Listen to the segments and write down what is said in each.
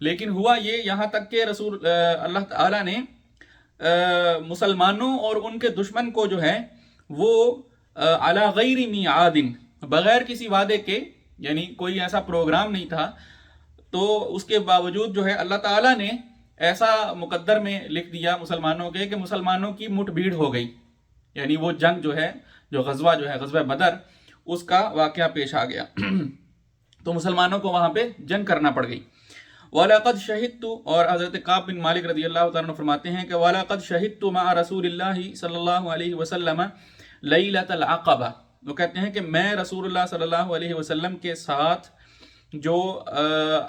لیکن ہوا یہ یہاں تک کہ اللہ تعالیٰ نے مسلمانوں اور ان کے دشمن کو جو ہے وہ علی غیر میعاد، بغیر کسی وعدے کے، یعنی کوئی ایسا پروگرام نہیں تھا، تو اس کے باوجود جو ہے اللہ تعالیٰ نے ایسا مقدر میں لکھ دیا مسلمانوں کے کہ مسلمانوں کی مٹ بھیڑ ہو گئی، یعنی وہ جنگ جو ہے، جو غزوہ بدر، اس کا واقعہ پیش آ گیا تو مسلمانوں کو وہاں پہ جنگ کرنا پڑ گئی۔ وَلَقَدْ شَهِدْتُ، اور حضرت کعب بن مالک رضی اللہ تعالیٰ عنہ فرماتے ہیں کہ وَلَقَدْ شَهِدْتُ مَعَ رسول اللہ صلی اللہ علیہ وسلم لیلۃ العقبہ، وہ کہتے ہیں کہ میں رسول اللہ صلی اللہ علیہ وسلم کے ساتھ جو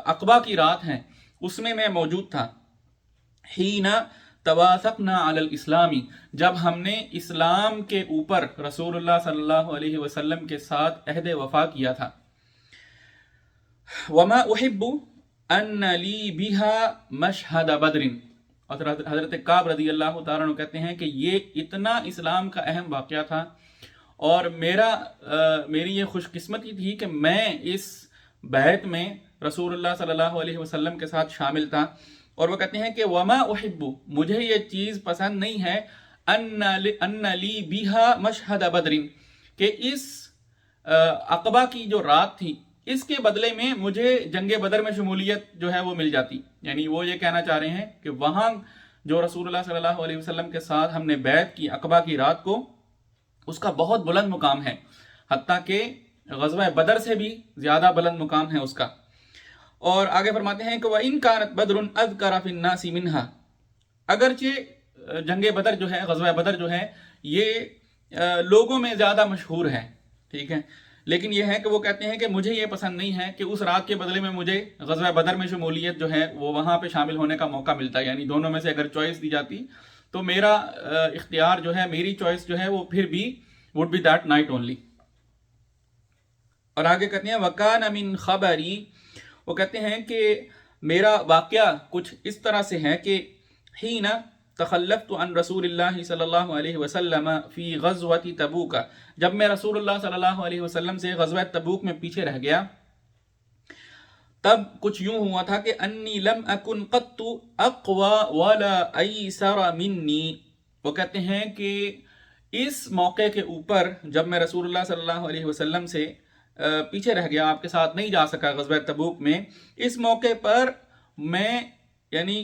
عقبہ کی رات ہیں اس میں موجود تھا، حین تواثقنا علی الاسلامی، جب ہم نے اسلام کے اوپر رسول اللہ صلی اللہ علیہ وسلم کے ساتھ عہد وفا کیا تھا۔ وما احب ان لی بها مشہد بدر، اور حضرت کعب رضی اللہ تعالیٰ عنہ کہتے ہیں کہ یہ اتنا اسلام کا اہم واقعہ تھا اور میری یہ خوش قسمتی تھی کہ میں اس بیعت میں رسول اللہ صلی اللہ علیہ وسلم کے ساتھ شامل تھا۔ اور وہ کہتے ہیں کہ وما احب، مجھے یہ چیز پسند نہیں ہے، ان لی بها مشہد بدر، کہ اس عقبہ کی جو رات تھی اس کے بدلے میں مجھے جنگ بدر میں شمولیت جو ہے وہ مل جاتی، یعنی وہ یہ کہنا چاہ رہے ہیں کہ وہاں جو رسول اللہ صلی اللہ علیہ وسلم کے ساتھ ہم نے بیعت کی عقبہ کی رات کو، اس کا بہت بلند مقام ہے، حتیٰ کہ غزوہ بدر سے بھی زیادہ بلند مقام ہے اس کا۔ اور آگے فرماتے ہیں کہ وَإِن كَانَتْ بَدْرٌ أَذْكَرَ فِي النَّاسِ مِنْهَا، اگرچہ جنگ بدر جو ہے، غزوہ بدر جو ہے، یہ لوگوں میں زیادہ مشہور ہے، ٹھیک ہے، لیکن یہ ہے کہ وہ کہتے ہیں کہ مجھے یہ پسند نہیں ہے کہ اس رات کے بدلے میں مجھے غزوہ بدر میں شمولیت جو ہے وہ وہاں پہ شامل ہونے کا موقع ملتا ہے، یعنی دونوں میں سے اگر چوائس دی جاتی تو میرا اختیار جو ہے، میری چوائس جو ہے وہ پھر بھی would be that night only۔ اور آگے کہتے ہیں وَكَانَ مِن خَبَرِي، وہ کہتے ہیں کہ میرا واقعہ کچھ اس طرح سے ہے کہ حین تخلفت عن رسول اللہ صلی اللہ علیہ وسلم فی غزوۃ تبوک، جب میں رسول اللہ صلی اللہ علیہ وسلم سے غزوہ تبوک میں پیچھے رہ گیا، تب کچھ یوں ہوا تھا کہ انی لم اکن قط اقوى ولا ایسر منی، وہ کہتے ہیں کہ اس موقع کے اوپر جب میں رسول اللہ صلی اللہ علیہ وسلم سے پیچھے رہ گیا، آپ کے ساتھ نہیں جا سکا غزوہ تبوک میں، اس موقع پر میں، یعنی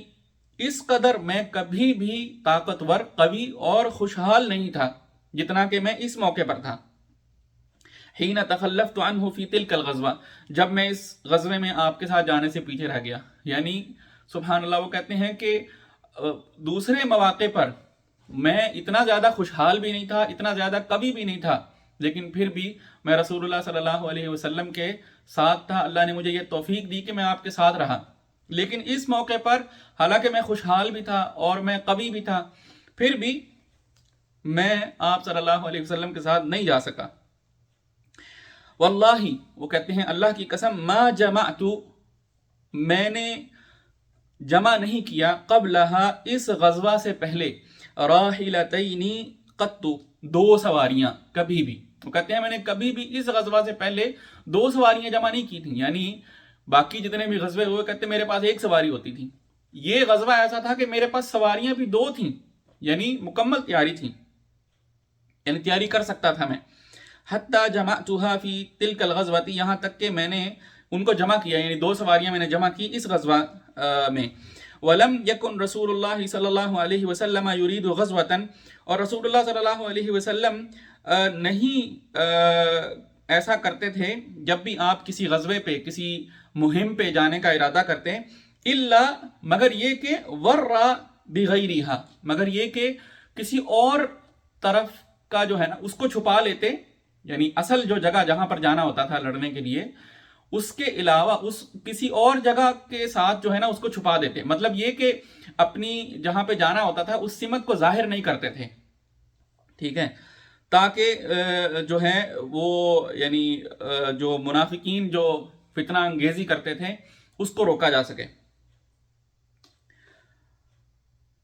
اس قدر میں کبھی بھی طاقتور، قوی اور خوشحال نہیں تھا جتنا کہ میں اس موقع پر تھا۔ حین تخلفت عنہ فی تلک الغزوہ، جب میں اس غزوے میں آپ کے ساتھ جانے سے پیچھے رہ گیا، یعنی سبحان اللہ، وہ کہتے ہیں کہ دوسرے مواقع پر میں اتنا زیادہ خوشحال بھی نہیں تھا، اتنا زیادہ قوی بھی نہیں تھا، لیکن پھر بھی میں رسول اللہ صلی اللہ علیہ وسلم کے ساتھ تھا، اللہ نے مجھے یہ توفیق دی کہ میں آپ کے ساتھ رہا، لیکن اس موقع پر حالانکہ میں خوشحال بھی تھا اور میں قوی بھی تھا، پھر بھی میں آپ صلی اللہ علیہ وسلم کے ساتھ نہیں جا سکا۔ واللہ، وہ کہتے ہیں اللہ کی قسم، ما جمعت، میں نے جمع نہیں کیا، قبلہا، اس غزوہ سے پہلے، راحلتین قط، دو سواریاں، کبھی بھی، وہ کہتے ہیں میں نے کبھی بھی اس غزوہ سے پہلے دو سواریاں جمع نہیں کی تھیں، یعنی باقی جتنے بھی غزوے ہوئے کہتے ہیں میرے پاس ایک سواری ہوتی تھی، یہ غزوہ ایسا تھا کہ میرے پاس سواریاں بھی دو تھیں، یعنی مکمل تیاری تھی، یعنی تیاری کر سکتا تھا میں۔ حتی جمعتها فی تلک الغزوۃ، یہاں تک کہ میں نے ان کو جمع کیا، یعنی دو سواریاں میں نے جمع کی اس غزوہ میں۔ ولم یکن رسول اللہ صلی اللہ علیہ وسلم یرید غزوۃ، اور رسول اللہ صلی اللہ علیہ وسلم نہیں ایسا کرتے تھے جب بھی آپ کسی غزوے پہ، کسی مہم پہ جانے کا ارادہ کرتے، الا، مگر یہ کہ ورا بغیرہا، مگر یہ کہ کسی اور طرف کا جو ہے نا اس کو چھپا لیتے، یعنی اصل جو جگہ جہاں پر جانا ہوتا تھا لڑنے کے لیے، اس کے علاوہ اس کسی اور جگہ کے ساتھ جو ہے نا اس کو چھپا دیتے، مطلب یہ کہ اپنی جہاں پہ جانا ہوتا تھا اس سمت کو ظاہر نہیں کرتے تھے، ٹھیک ہے، تاکہ جو ہے وہ، یعنی جو منافقین جو فتنہ انگیزی کرتے تھے اس کو روکا جا سکے۔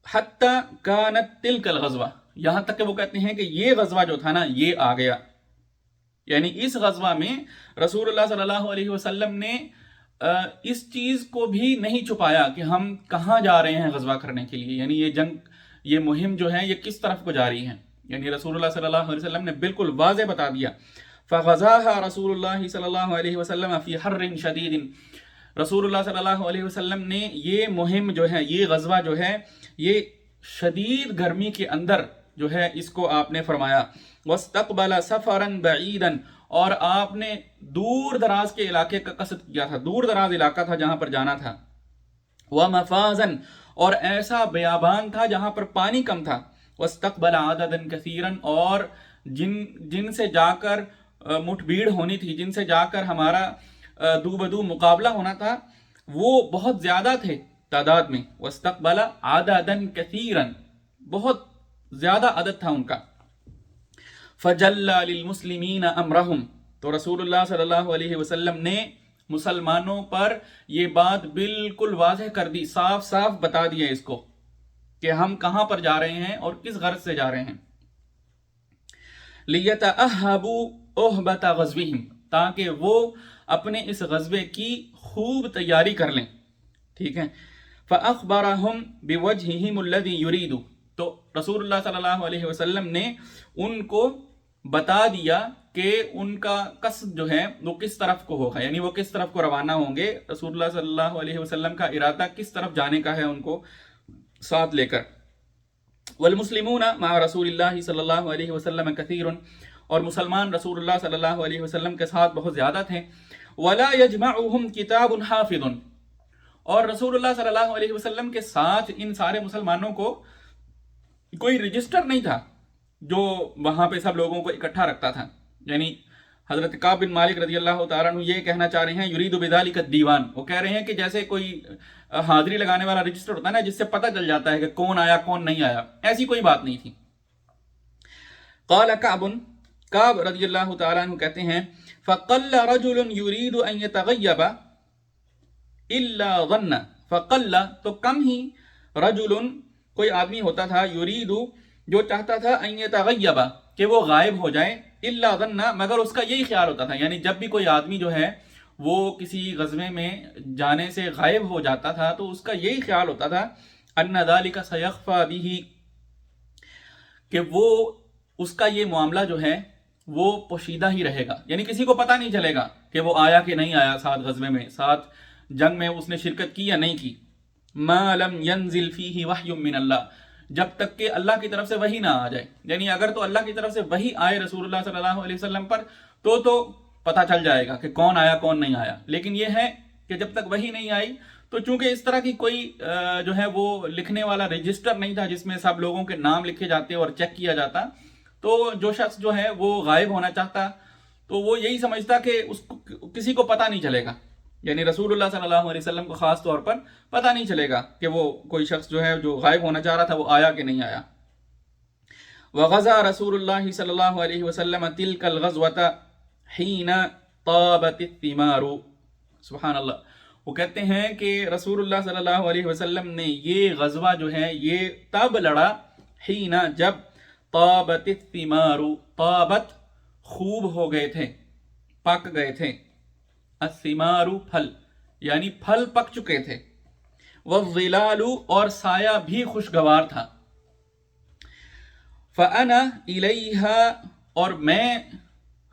حتی کانت تلک الغزوہ، یہاں تک کہ وہ کہتے ہیں کہ یہ غزوہ جو تھا نا یہ آ گیا، یعنی اس غزوہ میں رسول اللہ صلی اللہ علیہ وسلم نے اس چیز کو بھی نہیں چھپایا کہ ہم کہاں جا رہے ہیں غزوہ کرنے کے لیے، یعنی یہ جنگ، یہ مہم جو ہے یہ کس طرف کو جاری ہے، یعنی رسول اللہ صلی اللہ علیہ وسلم نے بالکل واضح بتا دیا. فغزاها رسول اللہ صلی اللہ علیہ وسلم فی حر شدید، رسول اللہ صلی اللہ علیہ وسلم نے یہ مہم جو ہے، یہ غزوہ جو ہے، یہ شدید گرمی کے اندر جو ہے اس کو آپ نے فرمایا. واستقبل سفرا بعیدا، اور آپ نے دور دراز کے علاقے کا قصد کیا تھا، دور دراز علاقہ تھا جہاں پر جانا تھا. ومفازا، اور ایسا بیابان تھا جہاں پر پانی کم تھا. واستقبل عددا کثیرا، اور جن سے جا کر مٹھ بھیڑ ہونی تھی، جن سے جا کر ہمارا دو بدو مقابلہ ہونا تھا، وہ بہت زیادہ تھے تعداد میں. واستقبل عددا کثیرا، بہت زیادہ عدد تھا ان کا. فجل للمسلمین امرہم، تو رسول اللہ صلی اللہ علیہ وسلم نے مسلمانوں پر یہ بات بالکل واضح کر دی، صاف صاف بتا دیا اس کو کہ ہم کہاں پر جا رہے ہیں اور کس غرض سے جا رہے ہیں. لِيَتَأَهَّبُوا أُهْبَةَ غَزْوِهِمْ، تاکہ وہ اپنے اس غزوے کی خوب تیاری کر لیں. ٹھیک ہے. فَأَخْبَرَهُمْ بِوَجْهِهِمُ الَّذِي يُرِيدُ، تو رسول اللہ صلی اللہ علیہ وسلم نے ان کو بتا دیا کہ ان کا قصد جو ہے وہ کس طرف کو ہوگا، یعنی وہ کس طرف کو روانہ ہوں گے. رسول اللہ صلی اللہ علیہ وسلم کا ارادہ کس طرف جانے کا ہے ان کو ساتھ لے کر. والمسلمون مع رسول اللہ صلی اللہ علیہ وسلم کثیر، اور مسلمان رسول اللہ صلی اللہ علیہ وسلم کے ساتھ بہت زیادہ تھے. ولا يجمعهم کتاب حافظ، اور رسول اللہ صلی اللہ علیہ وسلم کے ساتھ ان سارے مسلمانوں کو کوئی رجسٹر نہیں تھا جو وہاں پہ سب لوگوں کو اکٹھا رکھتا تھا. یعنی حضرت کعب بن مالک رضی اللہ تعالیٰ عنہ یہ کہنا چاہ رہے ہیں یرید بذالک الدیوان، وہ کہہ رہے ہیں کہ جیسے کوئی حاضری لگانے والا رجسٹر ہوتا ہے نا، جس سے پتہ چل جاتا ہے کہ کون آیا کون نہیں آیا، ایسی کوئی بات نہیں تھی. قال کعب رضی اللہ تعالیٰ عنہ کہتے ہیں فقل رجل يريد ان يتغيب الا ظن، فقل تو کم ہی، رجل کوئی آدمی ہوتا تھا، یرید جو چاہتا تھا ان یتغیب کہ وہ غائب ہو جائے، الا ظن مگر اس کا یہی خیال ہوتا تھا. یعنی جب بھی کوئی آدمی جو ہے وہ کسی غزوے میں جانے سے غائب ہو جاتا تھا تو اس کا یہی خیال ہوتا تھا ان ذلک سیخفی بہ، کہ وہ اس کا یہ معاملہ جو ہے وہ پوشیدہ ہی رہے گا، یعنی کسی کو پتہ نہیں چلے گا کہ وہ آیا کہ نہیں آیا ساتھ غزوے میں، ساتھ جنگ میں اس نے شرکت کی یا نہیں کی. ما لم ينزل فیہ وحی من اللہ، جب تک کہ اللہ کی طرف سے وحی نہ آ جائے. یعنی اگر تو اللہ کی طرف سے وحی آئے رسول اللہ صلی اللہ علیہ وسلم پر تو پتہ چل جائے گا کہ کون آیا کون نہیں آیا. لیکن یہ ہے کہ جب تک وحی نہیں آئی تو چونکہ اس طرح کی کوئی جو ہے وہ لکھنے والا رجسٹر نہیں تھا جس میں سب لوگوں کے نام لکھے جاتے اور چیک کیا جاتا، تو جو شخص جو ہے وہ غائب ہونا چاہتا تو وہ یہی سمجھتا کہ اس کو کسی کو پتہ نہیں چلے گا، یعنی رسول اللہ صلی اللہ علیہ وسلم کو خاص طور پر پتہ نہیں چلے گا کہ وہ کوئی شخص جو ہے جو غائب ہونا چاہ رہا تھا وہ آیا کہ نہیں آیا. وغزا رسول اللہ صلی اللہ علیہ وسلم تلک الغزوة حین طابت الثمار. سبحان اللہ. وہ کہتے ہیں کہ رسول اللہ صلی اللہ علیہ وسلم نے یہ غزوہ جو ہے یہ تب لڑا، حین جب، طابت الثمار، طابت خوب ہو گئے تھے، پک گئے تھے، الثمار پھل، یعنی پھل پک چکے تھے، والظلال اور سایہ بھی خوشگوار تھا. فانا الیہا، اور میں،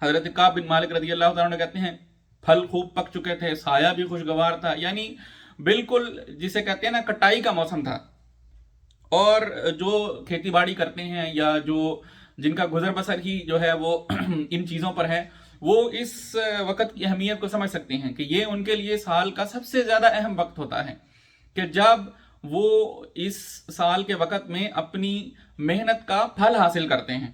حضرت کعب بن مالک رضی اللہ تعالیٰ عنہ کہتے ہیں پھل خوب پک چکے تھے، سایہ بھی خوشگوار تھا، یعنی بالکل جسے کہتے ہیں نا کٹائی کا موسم تھا. اور جو کھیتی باڑی کرتے ہیں یا جو جن کا گزر بسر ہی جو ہے وہ ان چیزوں پر ہے، وہ اس وقت کی اہمیت کو سمجھ سکتے ہیں کہ یہ ان کے لیے سال کا سب سے زیادہ اہم وقت ہوتا ہے کہ جب وہ اس سال کے وقت میں اپنی محنت کا پھل حاصل کرتے ہیں.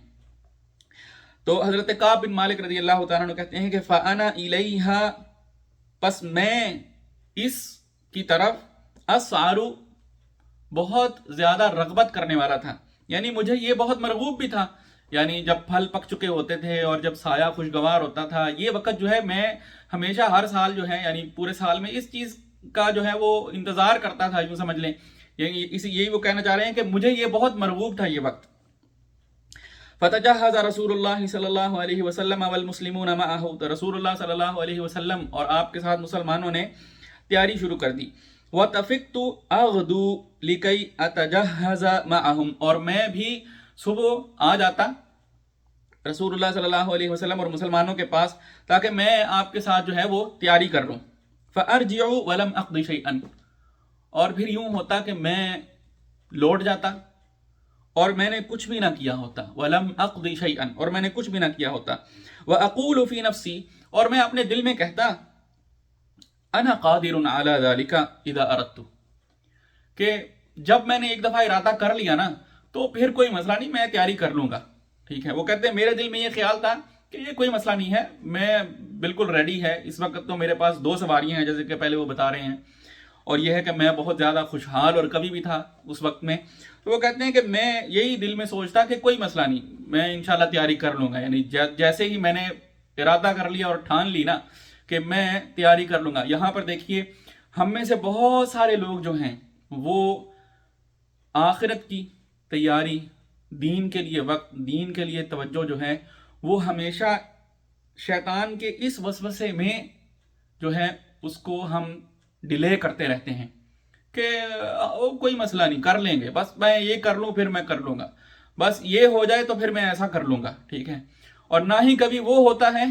تو حضرت کعب بن مالک رضی اللہ تعالیٰ عنہ کہتے ہیں کہ فانا الیہا، پس میں اس کی طرف، اسعارو بہت زیادہ رغبت کرنے والا تھا، یعنی مجھے یہ بہت مرغوب بھی تھا. یعنی جب پھل پک چکے ہوتے تھے اور جب سایہ خوشگوار ہوتا تھا، یہ وقت جو ہے میں ہمیشہ ہر سال جو ہے یعنی پورے سال میں اس چیز کا جو ہے وہ انتظار کرتا تھا، یوں سمجھ لیں. یعنی یہی وہ کہنا چاہ رہے ہیں کہ مجھے یہ بہت مرغوب تھا یہ وقت. فتجہز رسول اللہ صلی اللہ علیہ وسلم والمسلمون معه، تو رسول اللہ صلی اللہ علیہ وسلم اور آپ کے ساتھ مسلمانوں نے تیاری شروع کر دی. وَطَفِقْتُ أَغْدُو لِكَيْ أَتَجَهَّزَ مَعَهُمْ, اور میں بھی صبح آ جاتا رسول اللہ صلی اللہ علیہ وسلم اور مسلمانوں کے پاس تاکہ میں آپ کے ساتھ جو ہے وہ تیاری کر لوں. فَأَرْجِعُ وَلَمْ أَقْضِ شَيْئًا, اور پھر یوں ہوتا کہ میں لوٹ جاتا اور میں نے کچھ بھی نہ کیا ہوتا. وَلَمْ أَقْضِ شَيْئًا, اور میں نے کچھ بھی نہ کیا ہوتا. وَأَقُولُ فِي نَفْسِي, اور میں اپنے دل میں کہتا أَنَا قَادِرٌ عَلَى ذَلِكَ إِذَا أَرَدْتُ, کہ جب میں نے ایک دفعہ ارادہ کر لیا نا تو پھر کوئی مسئلہ نہیں, میں تیاری کر لوں گا. ٹھیک ہے. وہ کہتے ہیں میرے دل میں یہ خیال تھا کہ یہ کوئی مسئلہ نہیں ہے, میں بالکل ریڈی ہے. اس وقت تو میرے پاس 2 سواریاں ہیں جیسے کہ پہلے وہ بتا رہے ہیں, اور یہ ہے کہ میں بہت زیادہ خوشحال اور کبھی بھی تھا اس وقت میں. تو وہ کہتے ہیں کہ میں یہی دل میں سوچتا کہ کوئی مسئلہ نہیں, میں انشاءاللہ تیاری کر لوں گا. یعنی جیسے ہی میں نے ارادہ کر لیا اور ٹھان لی نا کہ میں تیاری کر لوں گا. یہاں پر دیکھیے ہم میں سے بہت سارے لوگ جو ہیں وہ آخرت کی تیاری, دین کے لیے وقت, دین کے لیے توجہ جو ہے وہ ہمیشہ شیطان کے اس وسوسے میں جو ہے اس کو ہم ڈیلے کرتے رہتے ہیں کہ کوئی مسئلہ نہیں, کر لیں گے, بس میں یہ کر لوں پھر میں کر لوں گا, بس یہ ہو جائے تو پھر میں ایسا کر لوں گا. ٹھیک ہے. اور نہ ہی کبھی وہ ہوتا ہے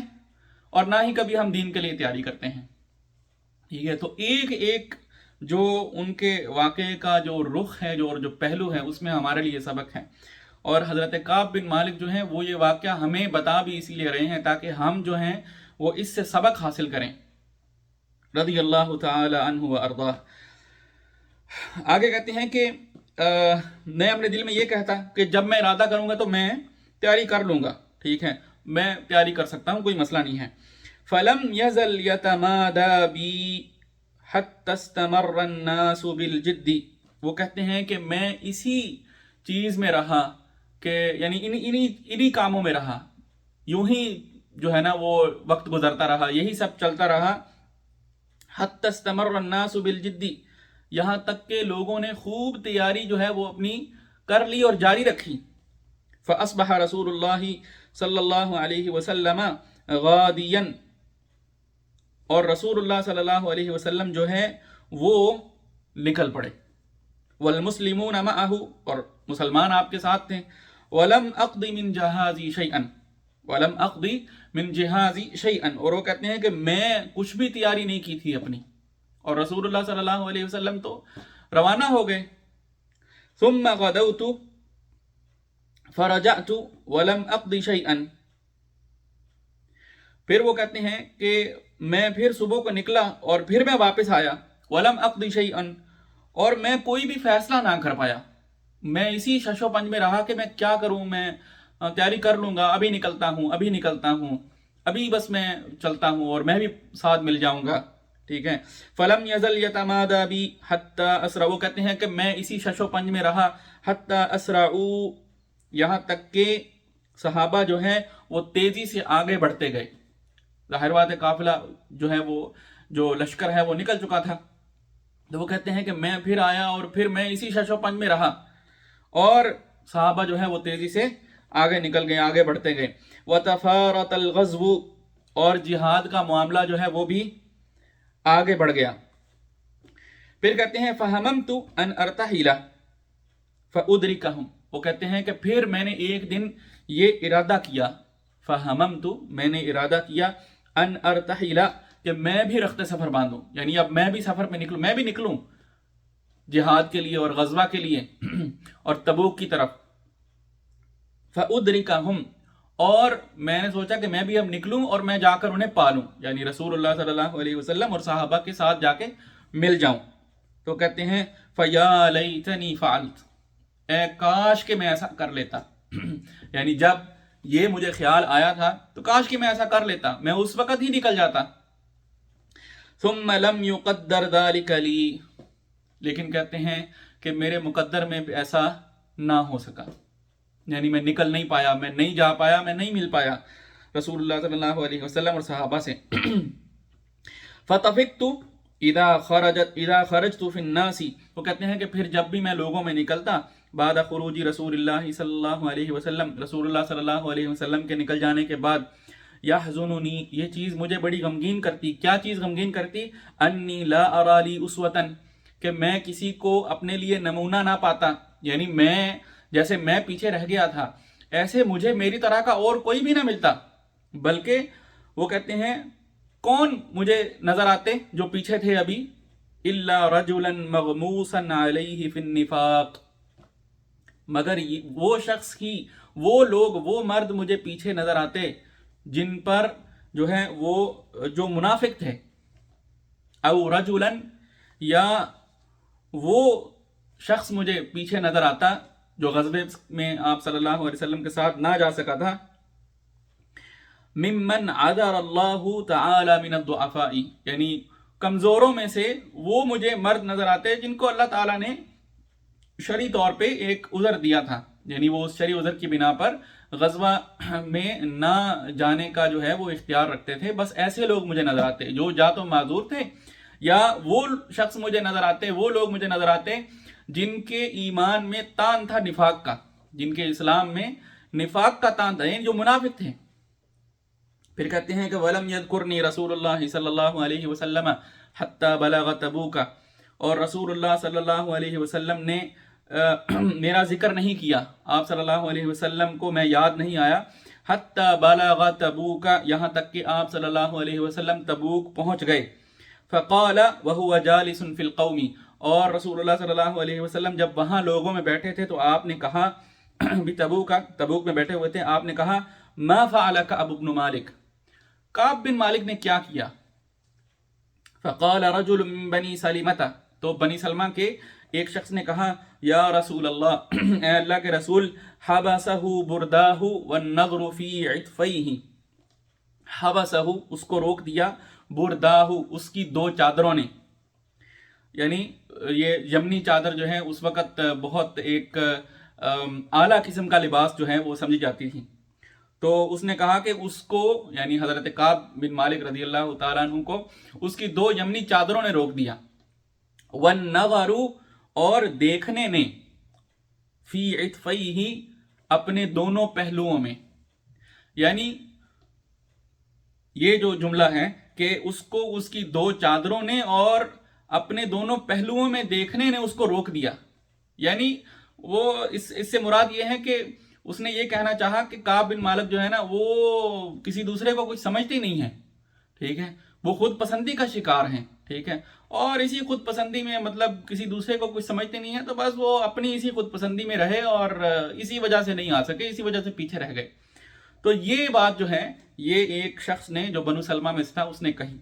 اور نہ ہی کبھی ہم دین کے لیے تیاری کرتے ہیں. ٹھیک ہے. تو ایک ایک جو ان کے واقعے کا جو رخ ہے, جو پہلو ہے, اس میں ہمارے لیے سبق ہے. اور حضرت کعب بن مالک جو ہیں وہ یہ واقعہ ہمیں بتا بھی اسی لیے رہے ہیں تاکہ ہم جو ہیں وہ اس سے سبق حاصل کریں, رضی اللہ تعالی عنہ وارضاہ. آگے کہتے ہیں کہ میں اپنے دل میں یہ کہتا کہ جب میں ارادہ کروں گا تو میں تیاری کر لوں گا. ٹھیک ہے, میں تیاری کر سکتا ہوں, کوئی مسئلہ نہیں ہے. فَلَمْ يَزَلْ يَتَمَادَى بِي حَتَّى اسْتَمَرَّ النَّاسُ بِالْجِدِّ, وہ کہتے ہیں کہ میں اسی چیز میں رہا کہ یعنی انہی کاموں میں رہا, یوں ہی جو ہے نا وہ وقت گزرتا رہا, یہی سب چلتا رہا. حَتَّى اسْتَمَرَّ النَّاسُ بِالْجِدِّ, یہاں تک کہ لوگوں نے خوب تیاری جو ہے وہ اپنی کر لی اور جاری رکھی. فَأَصْبَحَ رسول اللہ صلی اللہ علیہ وسلم غادیاً, اور رسول اللہ صلی اللہ علیہ وسلم جو ہے وہ نکل پڑے. والمسلمون معه, اور مسلمان آپ کے ساتھ تھے. ولم اقض من جہازی شیئا, ولم اقض من جہازی شیئا, اور وہ کہتے ہیں کہ میں کچھ بھی تیاری نہیں کی تھی اپنی, اور رسول اللہ صلی اللہ علیہ وسلم تو روانہ ہو گئے. ثم غدوت فرجعت ولم اقض شیئا, پھر وہ کہتے ہیں کہ میں پھر صبح کو نکلا اور پھر میں واپس آیا. ولم اقض شیئا, اور میں کوئی بھی فیصلہ نہ کر پایا, میں اسی شش و پنج میں رہا کہ میں کیا کروں, میں تیاری کر لوں گا, ابھی نکلتا ہوں, ابھی بس میں چلتا ہوں اور میں بھی ساتھ مل جاؤں گا. ٹھیک ہے. فلم یزل یتمادى بی حتی اسرع, وہ کہتے ہیں کہ میں اسی شش و پنج میں رہا حتی اسرعوا, یہاں تک کہ صحابہ جو ہیں وہ تیزی سے آگے بڑھتے گئے. ظاہر بات ہے قافلہ جو ہے وہ جو لشکر ہے وہ نکل چکا تھا. تو وہ کہتے ہیں کہ میں پھر آیا اور پھر میں اسی شش و پنج میں رہا اور صحابہ جو ہے وہ تیزی سے آگے نکل گئے, آگے بڑھتے گئے. وتفارط الغزو, اور جہاد کا معاملہ جو ہے وہ بھی آگے بڑھ گیا. پھر کہتے ہیں فہممت ان ارتحل فادرکہم, وہ کہتے ہیں کہ پھر میں نے ایک دن یہ ارادہ کیا, فہممت, میں نے ارادہ کیا, ان ارتحل, کہ میں بھی رخت سفر باندھوں, یعنی اب میں بھی سفر پہ نکلوں, میں بھی نکلوں جہاد کے لیے اور غزوہ کے لیے اور تبوک کی طرف. فادرکہم, اور میں نے سوچا کہ میں بھی اب نکلوں اور میں جا کر انہیں پالوں, یعنی رسول اللہ صلی اللہ علیہ وسلم اور صحابہ کے ساتھ جا کے مل جاؤں. تو کہتے ہیں فَيَا لَيْتَنِي فَعَلْتُ, اے کاش کہ میں ایسا کر لیتا. یعنی جب یہ مجھے خیال آیا تھا تو کاش کہ میں ایسا کر لیتا, میں اس وقت ہی نکل جاتا. ثُمَّ لَمْ يُقَدَّرْ ذَلِكَ لِي, لیکن کہتے ہیں کہ میرے مقدر میں ایسا نہ ہو سکا, یعنی میں نکل نہیں پایا, میں نہیں جا پایا, میں نہیں مل پایا رسول اللہ صلی اللہ علیہ وسلم اور صحابہ سے. فَطَفِقْتُ اذا خرجت فی الناس, وہ کہتے ہیں کہ پھر جب بھی میں لوگوں میں نکلتا, بعد خروج رسول اللہ صلی اللہ علیہ وسلم, رسول اللہ صلی اللہ علیہ وسلم کے نکل جانے کے بعد, یحزننی، یہ چیز مجھے بڑی غمگین کرتی. کیا چیز غمگین کرتی؟ انی لا ارالی اسوتن، کہ میں کسی کو اپنے لیے نمونہ نہ پاتا. یعنی جیسے میں پیچھے رہ گیا تھا ایسے مجھے میری طرح کا اور کوئی بھی نہ ملتا. بلکہ وہ کہتے ہیں کون مجھے نظر آتے جو پیچھے تھے ابھی؟ الا رجلا مغموسا علیہ فی النفاق، مگر وہ شخص ہی، وہ لوگ، وہ مرد مجھے پیچھے نظر آتے جن پر جو ہے وہ جو منافق تھے. او رجلا، یا وہ شخص مجھے پیچھے نظر آتا جو غزوے میں آپ صلی اللہ علیہ وسلم کے ساتھ نہ جا سکا تھا. ممن عذر اللہ تعالی من الضعفاء، یعنی کمزوروں میں سے وہ مجھے مرد نظر آتے جن کو اللہ تعالیٰ نے شرعی طور پہ ایک عذر دیا تھا. یعنی وہ اس شرعی عذر کی بنا پر غزوہ میں نہ جانے کا جو ہے وہ اختیار رکھتے تھے. بس ایسے لوگ مجھے نظر آتے جو یا تو معذور تھے، یا وہ شخص مجھے نظر آتے، وہ لوگ مجھے نظر آتے جن کے ایمان میں تان تھا نفاق کا، جن کے اسلام میں نفاق کا تان تھا، یعنی جو منافق تھے. پھر کہتے ہیں کہ وَلَمْ يَذْكُرْنِي رسول اللہ صلی اللہ علیہ وسلم حتی بلغ تبوک، اور رسول اللہ صلی اللہ علیہ وسلم نے میرا ذکر نہیں کیا، آپ صلی اللہ علیہ وسلم کو میں یاد نہیں آیا، حتی بلغ تبوک، یہاں تک کہ آپ صلی اللہ علیہ وسلم تبوک پہنچ گئے. فقال وهو جالس في القوم، اور رسول اللہ صلی اللہ علیہ وسلم جب وہاں لوگوں میں بیٹھے تھے تو آپ نے کہا، تبوک میں بیٹھے ہوئے تھے، آپ نے کہا ما فعل کعب بن مالک، کعب بن مالک نے کیا کیا؟ فقال رجل من بنی سلمہ، تو بنی سلمہ کے ایک شخص نے کہا یا رسول اللہ، اے اللہ کے رسول، حبسہ برداہ والنظر فی عطفیہ، حبسہ، اس کو روک دیا، برداہ، اس کی دو چادروں نے. یعنی یہ یمنی چادر جو ہے اس وقت بہت ایک اعلیٰ قسم کا لباس جو ہے وہ سمجھی جاتی تھی. تو اس نے کہا کہ اس کو، یعنی حضرت کعب بن مالک رضی اللہ تعالیٰ عنہ کو اس کی دو یمنی چادروں نے روک دیا. والنظر، اور دیکھنے نے، فی عطفیہ، اپنے دونوں پہلوؤں میں. یعنی یہ جو جملہ ہے کہ اس کو اس کی دو چادروں نے اور اپنے دونوں پہلوؤں میں دیکھنے نے اس کو روک دیا. یعنی وہ اس سے مراد یہ ہے کہ اس نے یہ کہنا چاہا کہ کعب بن مالک جو ہے نا وہ کسی دوسرے کو کچھ سمجھتی نہیں ہے، ٹھیک ہے، وہ خود پسندی کا شکار ہیں، ٹھیک ہے، اور اسی خود پسندی میں مطلب کسی دوسرے کو کچھ سمجھتے نہیں ہے، تو بس وہ اپنی اسی خود پسندی میں رہے اور اسی وجہ سے نہیں آ سکے، اسی وجہ سے پیچھے رہ گئے. تو یہ بات جو ہے یہ ایک شخص نے جو بنو سلمہ میں تھا اس نے کہی.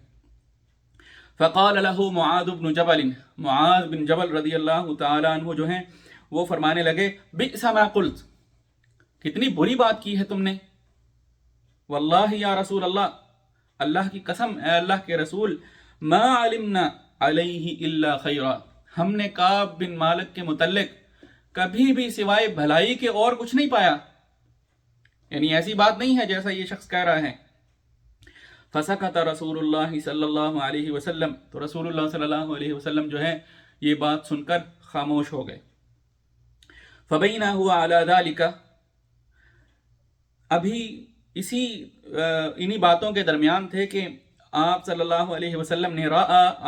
فقال له معاذ بن جبل، معاذ بن جبل رضی اللہ تعالیٰ عنہ جو ہیں وہ فرمانے لگے بئس ما قلت، کتنی بری بات کی ہے تم نے. واللہ یا رسول اللہ، اللہ کی قسم اے اللہ کے رسول، ما علمنا علیہ الا خیرا، ہم نے کعب بن مالک کے متعلق کبھی بھی سوائے بھلائی کے اور کچھ نہیں پایا. یعنی ایسی بات نہیں ہے جیسا یہ شخص کہہ رہا ہے. فسکت رسول اللہ صلی اللہ علیہ وسلم، تو رسول اللہ صلی اللہ علیہ وسلم جو ہے یہ بات سن کر خاموش ہو گئے. فبینہ ہوا علی ذالک، ابھی انہی باتوں کے درمیان تھے کہ آپ صلی اللہ علیہ وسلم نے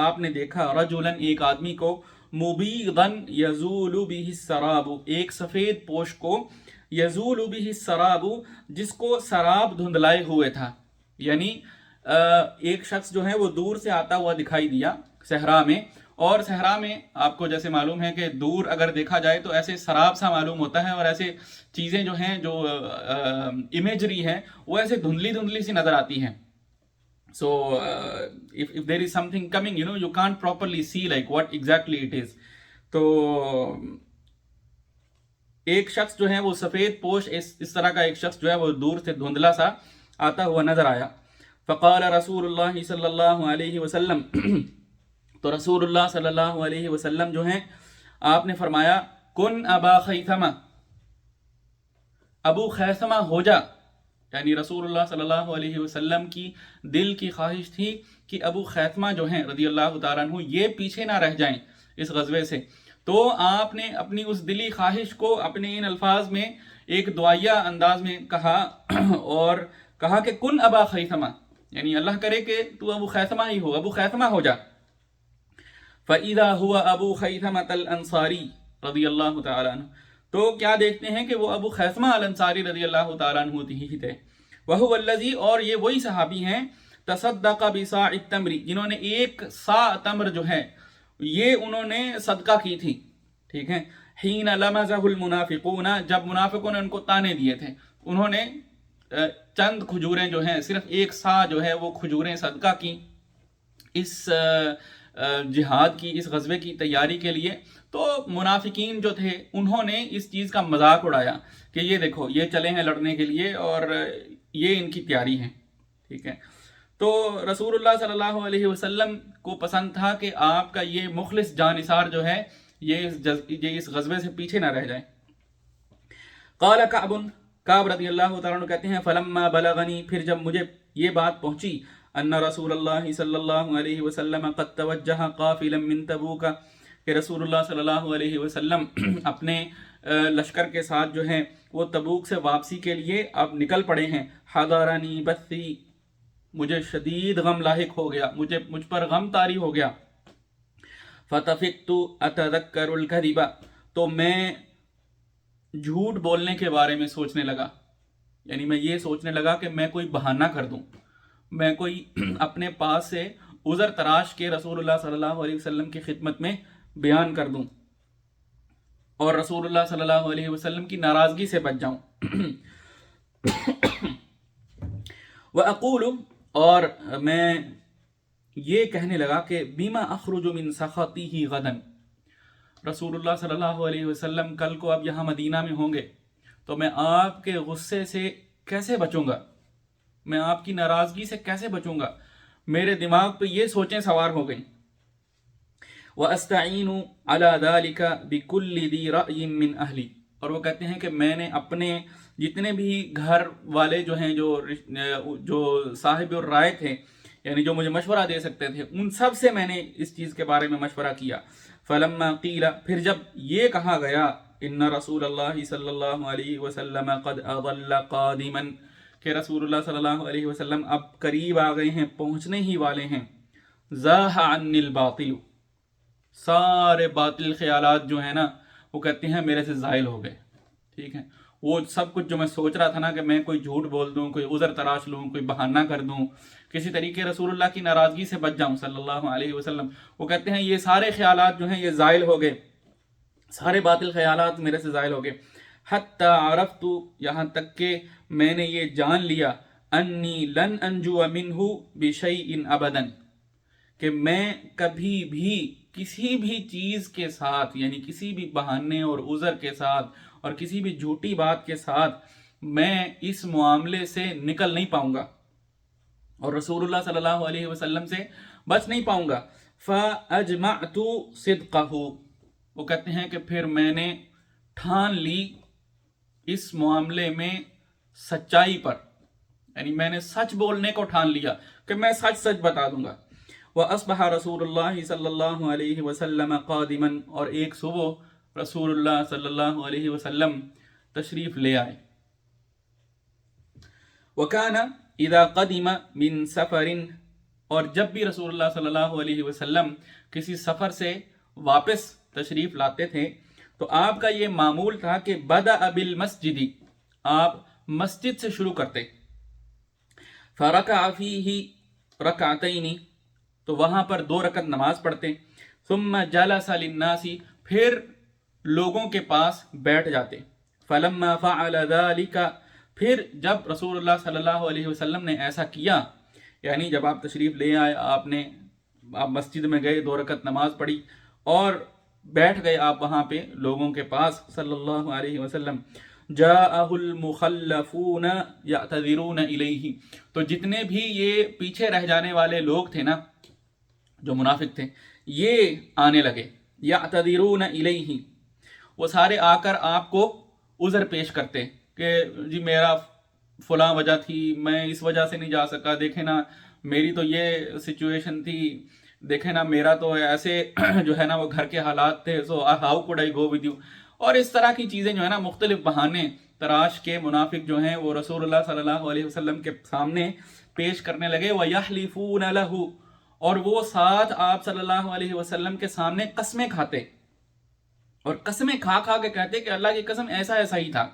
آپ نے دیکھا رجلا، ایک آدمی کو، مبیضا یزول بہ السراب، ایک سفید پوش کو، یزول بہ السراب، جس کو سراب دھندلائے ہوئے تھا. یعنی ایک شخص جو ہے وہ دور سے آتا ہوا دکھائی دیا صحرا میں، اور صحرا میں آپ کو جیسے معلوم ہے کہ دور اگر دیکھا جائے تو ایسے سراب سا معلوم ہوتا ہے، اور ایسے چیزیں جو ہیں جو امیجری ہے وہ ایسے دھندلی دھندلی سی نظر آتی ہیں. So if there is something coming, you can't properly see like what exactly it is. تو ایک شخص جو ہے وہ سفید پوش، اس طرح کا ایک شخص جو ہے وہ دور سے دھندلا سا آتا ہوا نظر آیا. فقال رسول اللہ صلی اللہ علیہ وسلم، تو رسول اللہ صلی اللہ علیہ وسلم جو ہیں آپ نے فرمایا کن ابا خیثمہ، ابو خیثمہ ہو جا. یعنی رسول اللہ صلی اللہ علیہ وسلم کی دل کی خواہش تھی کہ ابو خیثمہ جو ہیں رضی اللہ تعالیٰ عنہ یہ پیچھے نہ رہ جائیں اس غزوے سے. تو آپ نے اپنی اس دلی خواہش کو اپنے ان الفاظ میں ایک دعائیہ انداز میں کہا، اور کہا کہ کن ابا خیثمہ، یعنی اللہ کرے کہ تو ابو خیثمہ ہی ہو، ابو خیثمہ ہو جا۔ فَإِذَا هُوَ أَبُو خَيْثَمَةَ الْأَنصَارِي رضی اللہ تعالیٰ عنہ، تو کیا دیکھتے ہیں کہ وہ ابو خیثمہ الانصاری رضی اللہ تعالیٰ عنہ ہی تھے۔ وَهُوَ الَّذِي، اور یہ وہی صحابی ہیں، تصدق بصاع التمر، جنہوں نے ایک صاع تمر جو ہے یہ انہوں نے صدقہ کی تھی، ٹھیک ہے، حین لمزہ المنافقون، جب منافقوں نے ان کو تانے دیے تھے، انہوں نے چند کھجوریں جو ہیں، صرف ایک صاع جو ہے وہ کھجوریں صدقہ کی اس جہاد کی، اس غزوے کی تیاری کے لیے۔ تو منافقین جو تھے انہوں نے اس چیز کا مذاق اڑایا کہ یہ دیکھو یہ چلے ہیں لڑنے کے لیے اور یہ ان کی تیاری ہے، ٹھیک ہے۔ تو رسول اللہ صلی اللہ علیہ وسلم کو پسند تھا کہ آپ کا یہ مخلص جانثار جو ہے یہ اس غزوے سے پیچھے نہ رہ جائے۔ قال کعب رضی اللہ تعالیٰ عنہ کہتے ہیں فلما بلغنی، پھر جب مجھے یہ بات پہنچی، ان رسول اللہ صلی اللہ علیہ وسلم قد توجہ قافلا من تبوک، کہ رسول اللہ صلی اللہ علیہ وسلم اپنے لشکر کے ساتھ جو ہے وہ تبوک سے واپسی کے لیے اب نکل پڑے ہیں۔ حضرنی بثی، مجھے شدید غم لاحق ہو گیا، مجھ پر غم طاری ہو گیا۔ فتفقت اتذکر الکذب، تو میں جھوٹ بولنے کے بارے میں سوچنے لگا، یعنی میں یہ سوچنے لگا کہ میں کوئی بہانہ کر دوں، میں کوئی اپنے پاس سے عذر تراش کے رسول اللہ صلی اللہ علیہ وسلم کی خدمت میں بیان کر دوں اور رسول اللہ صلی اللہ علیہ وسلم کی ناراضگی سے بچ جاؤں۔ وَأَقُولُ، اور میں یہ کہنے لگا کہ بِمَا أَخْرُجُ مِن سَخَطِهِ غَدًا، رسول اللہ صلی اللہ علیہ وسلم کل کو اب یہاں مدینہ میں ہوں گے تو میں آپ کے غصے سے کیسے بچوں گا، میں آپ کی ناراضگی سے کیسے بچوں گا، میرے دماغ پہ یہ سوچیں سوار ہو گئیں۔ وَأَسْتَعِينُ عَلَى ذَلِكَ بِكُلِّ ذِي رَأْيٍ مِّنْ أَهْلِي، اور وہ کہتے ہیں کہ میں نے اپنے جتنے بھی گھر والے جو ہیں جو صاحب الرائے تھے، یعنی جو مجھے مشورہ دے سکتے تھے، ان سب سے میں نے اس چیز کے بارے میں مشورہ کیا۔ فلما قیل، پھر جب یہ کہا گیا ان رسول اللہ صلی اللہ علیہ وسلم قد اضل قادما، کہ رسول اللہ صلی اللہ علیہ وسلم اب قریب آ گئے ہیں، پہنچنے ہی والے ہیں، زاح عنی الباطل، سارے باطل خیالات جو ہیں نا وہ کہتے ہیں میرے سے زائل ہو گئے، ٹھیک ہے، وہ سب کچھ جو میں سوچ رہا تھا نا کہ میں کوئی جھوٹ بول دوں، کوئی عذر تراش لوں، کوئی بہانہ کر دوں، کسی طریقے رسول اللہ کی ناراضگی سے بچ جاؤں صلی اللہ علیہ وسلم، وہ کہتے ہیں یہ سارے خیالات جو ہیں یہ زائل ہو گئے، سارے باطل خیالات میرے سے زائل ہو گئے۔ حتی عرفت، یہاں تک کہ میں نے یہ جان لیا، انی لن انجو منہ بشیء ابدا، کہ میں کبھی بھی کسی بھی چیز کے ساتھ، یعنی کسی بھی بہانے اور عذر کے ساتھ اور کسی بھی جھوٹی بات کے ساتھ میں اس معاملے سے نکل نہیں پاؤں گا اور رسول اللہ صلی اللہ علیہ وسلم سے بچ نہیں پاؤں گا۔ فَأَجْمَعْتُ صِدْقَهُ، وہ کہتے ہیں کہ پھر میں نے ٹھان لی اس معاملے میں سچائی پر، یعنی میں نے سچ بولنے کو ٹھان لیا کہ میں سچ سچ بتا دوں گا۔ وَأَصْبَحَ رسول اللہ صلی اللہ علیہ وسلم قادما، اور ایک صبح رسول اللہ صلی اللہ علیہ وسلم تشریف لے آئے۔ وَكَانَ اِذَا قَدِمَ مِن سَفَرٍ، اور جب بھی رسول اللہ صلی اللہ علیہ وسلم کسی سفر سے واپس تشریف لاتے تھے تو آپ کا یہ معمول تھا کہ بدأ بالمسجد، آپ مسجد سے شروع کرتے، فرکع فیہ رکعتین، تو وہاں پر 2 رکعت نماز پڑھتے، ثم جلس للناس، پھر لوگوں کے پاس بیٹھ جاتے، فلما فعل ذلك، پھر جب رسول اللہ صلی اللہ علیہ وسلم نے ایسا کیا، یعنی جب آپ تشریف لے آئے، آپ مسجد میں گئے، 2 رکعت نماز پڑھی اور بیٹھ گئے آپ وہاں پہ لوگوں کے پاس صلی اللہ علیہ وسلم، جاءہ المخلفون یعتذرون الیہ، تو جتنے بھی یہ پیچھے رہ جانے والے لوگ تھے نا جو منافق تھے، یہ آنے لگے، یعتذرون الیہ، وہ سارے آ کر آپ کو عذر پیش کرتے کہ جی میرا فلاں وجہ تھی، میں اس وجہ سے نہیں جا سکا، دیکھیں نا میری تو یہ سچویشن تھی، دیکھیں نا میرا تو ایسے جو ہے نا وہ گھر کے حالات تھے، so how could I go with you, اور اس طرح کی چیزیں جو ہے نا مختلف بہانے تراش کے منافق جو ہیں وہ رسول اللہ صلی اللہ علیہ وسلم کے سامنے پیش کرنے لگے. وَيَحْلِفُونَ لَهُ، اور وہ ساتھ آپ صلی اللہ علیہ وسلم کے سامنے قسمیں کھاتے اور قسمیں کھا کھا کے کہتے کہ اللہ کی قسم ایسا ایسا ہی تھا.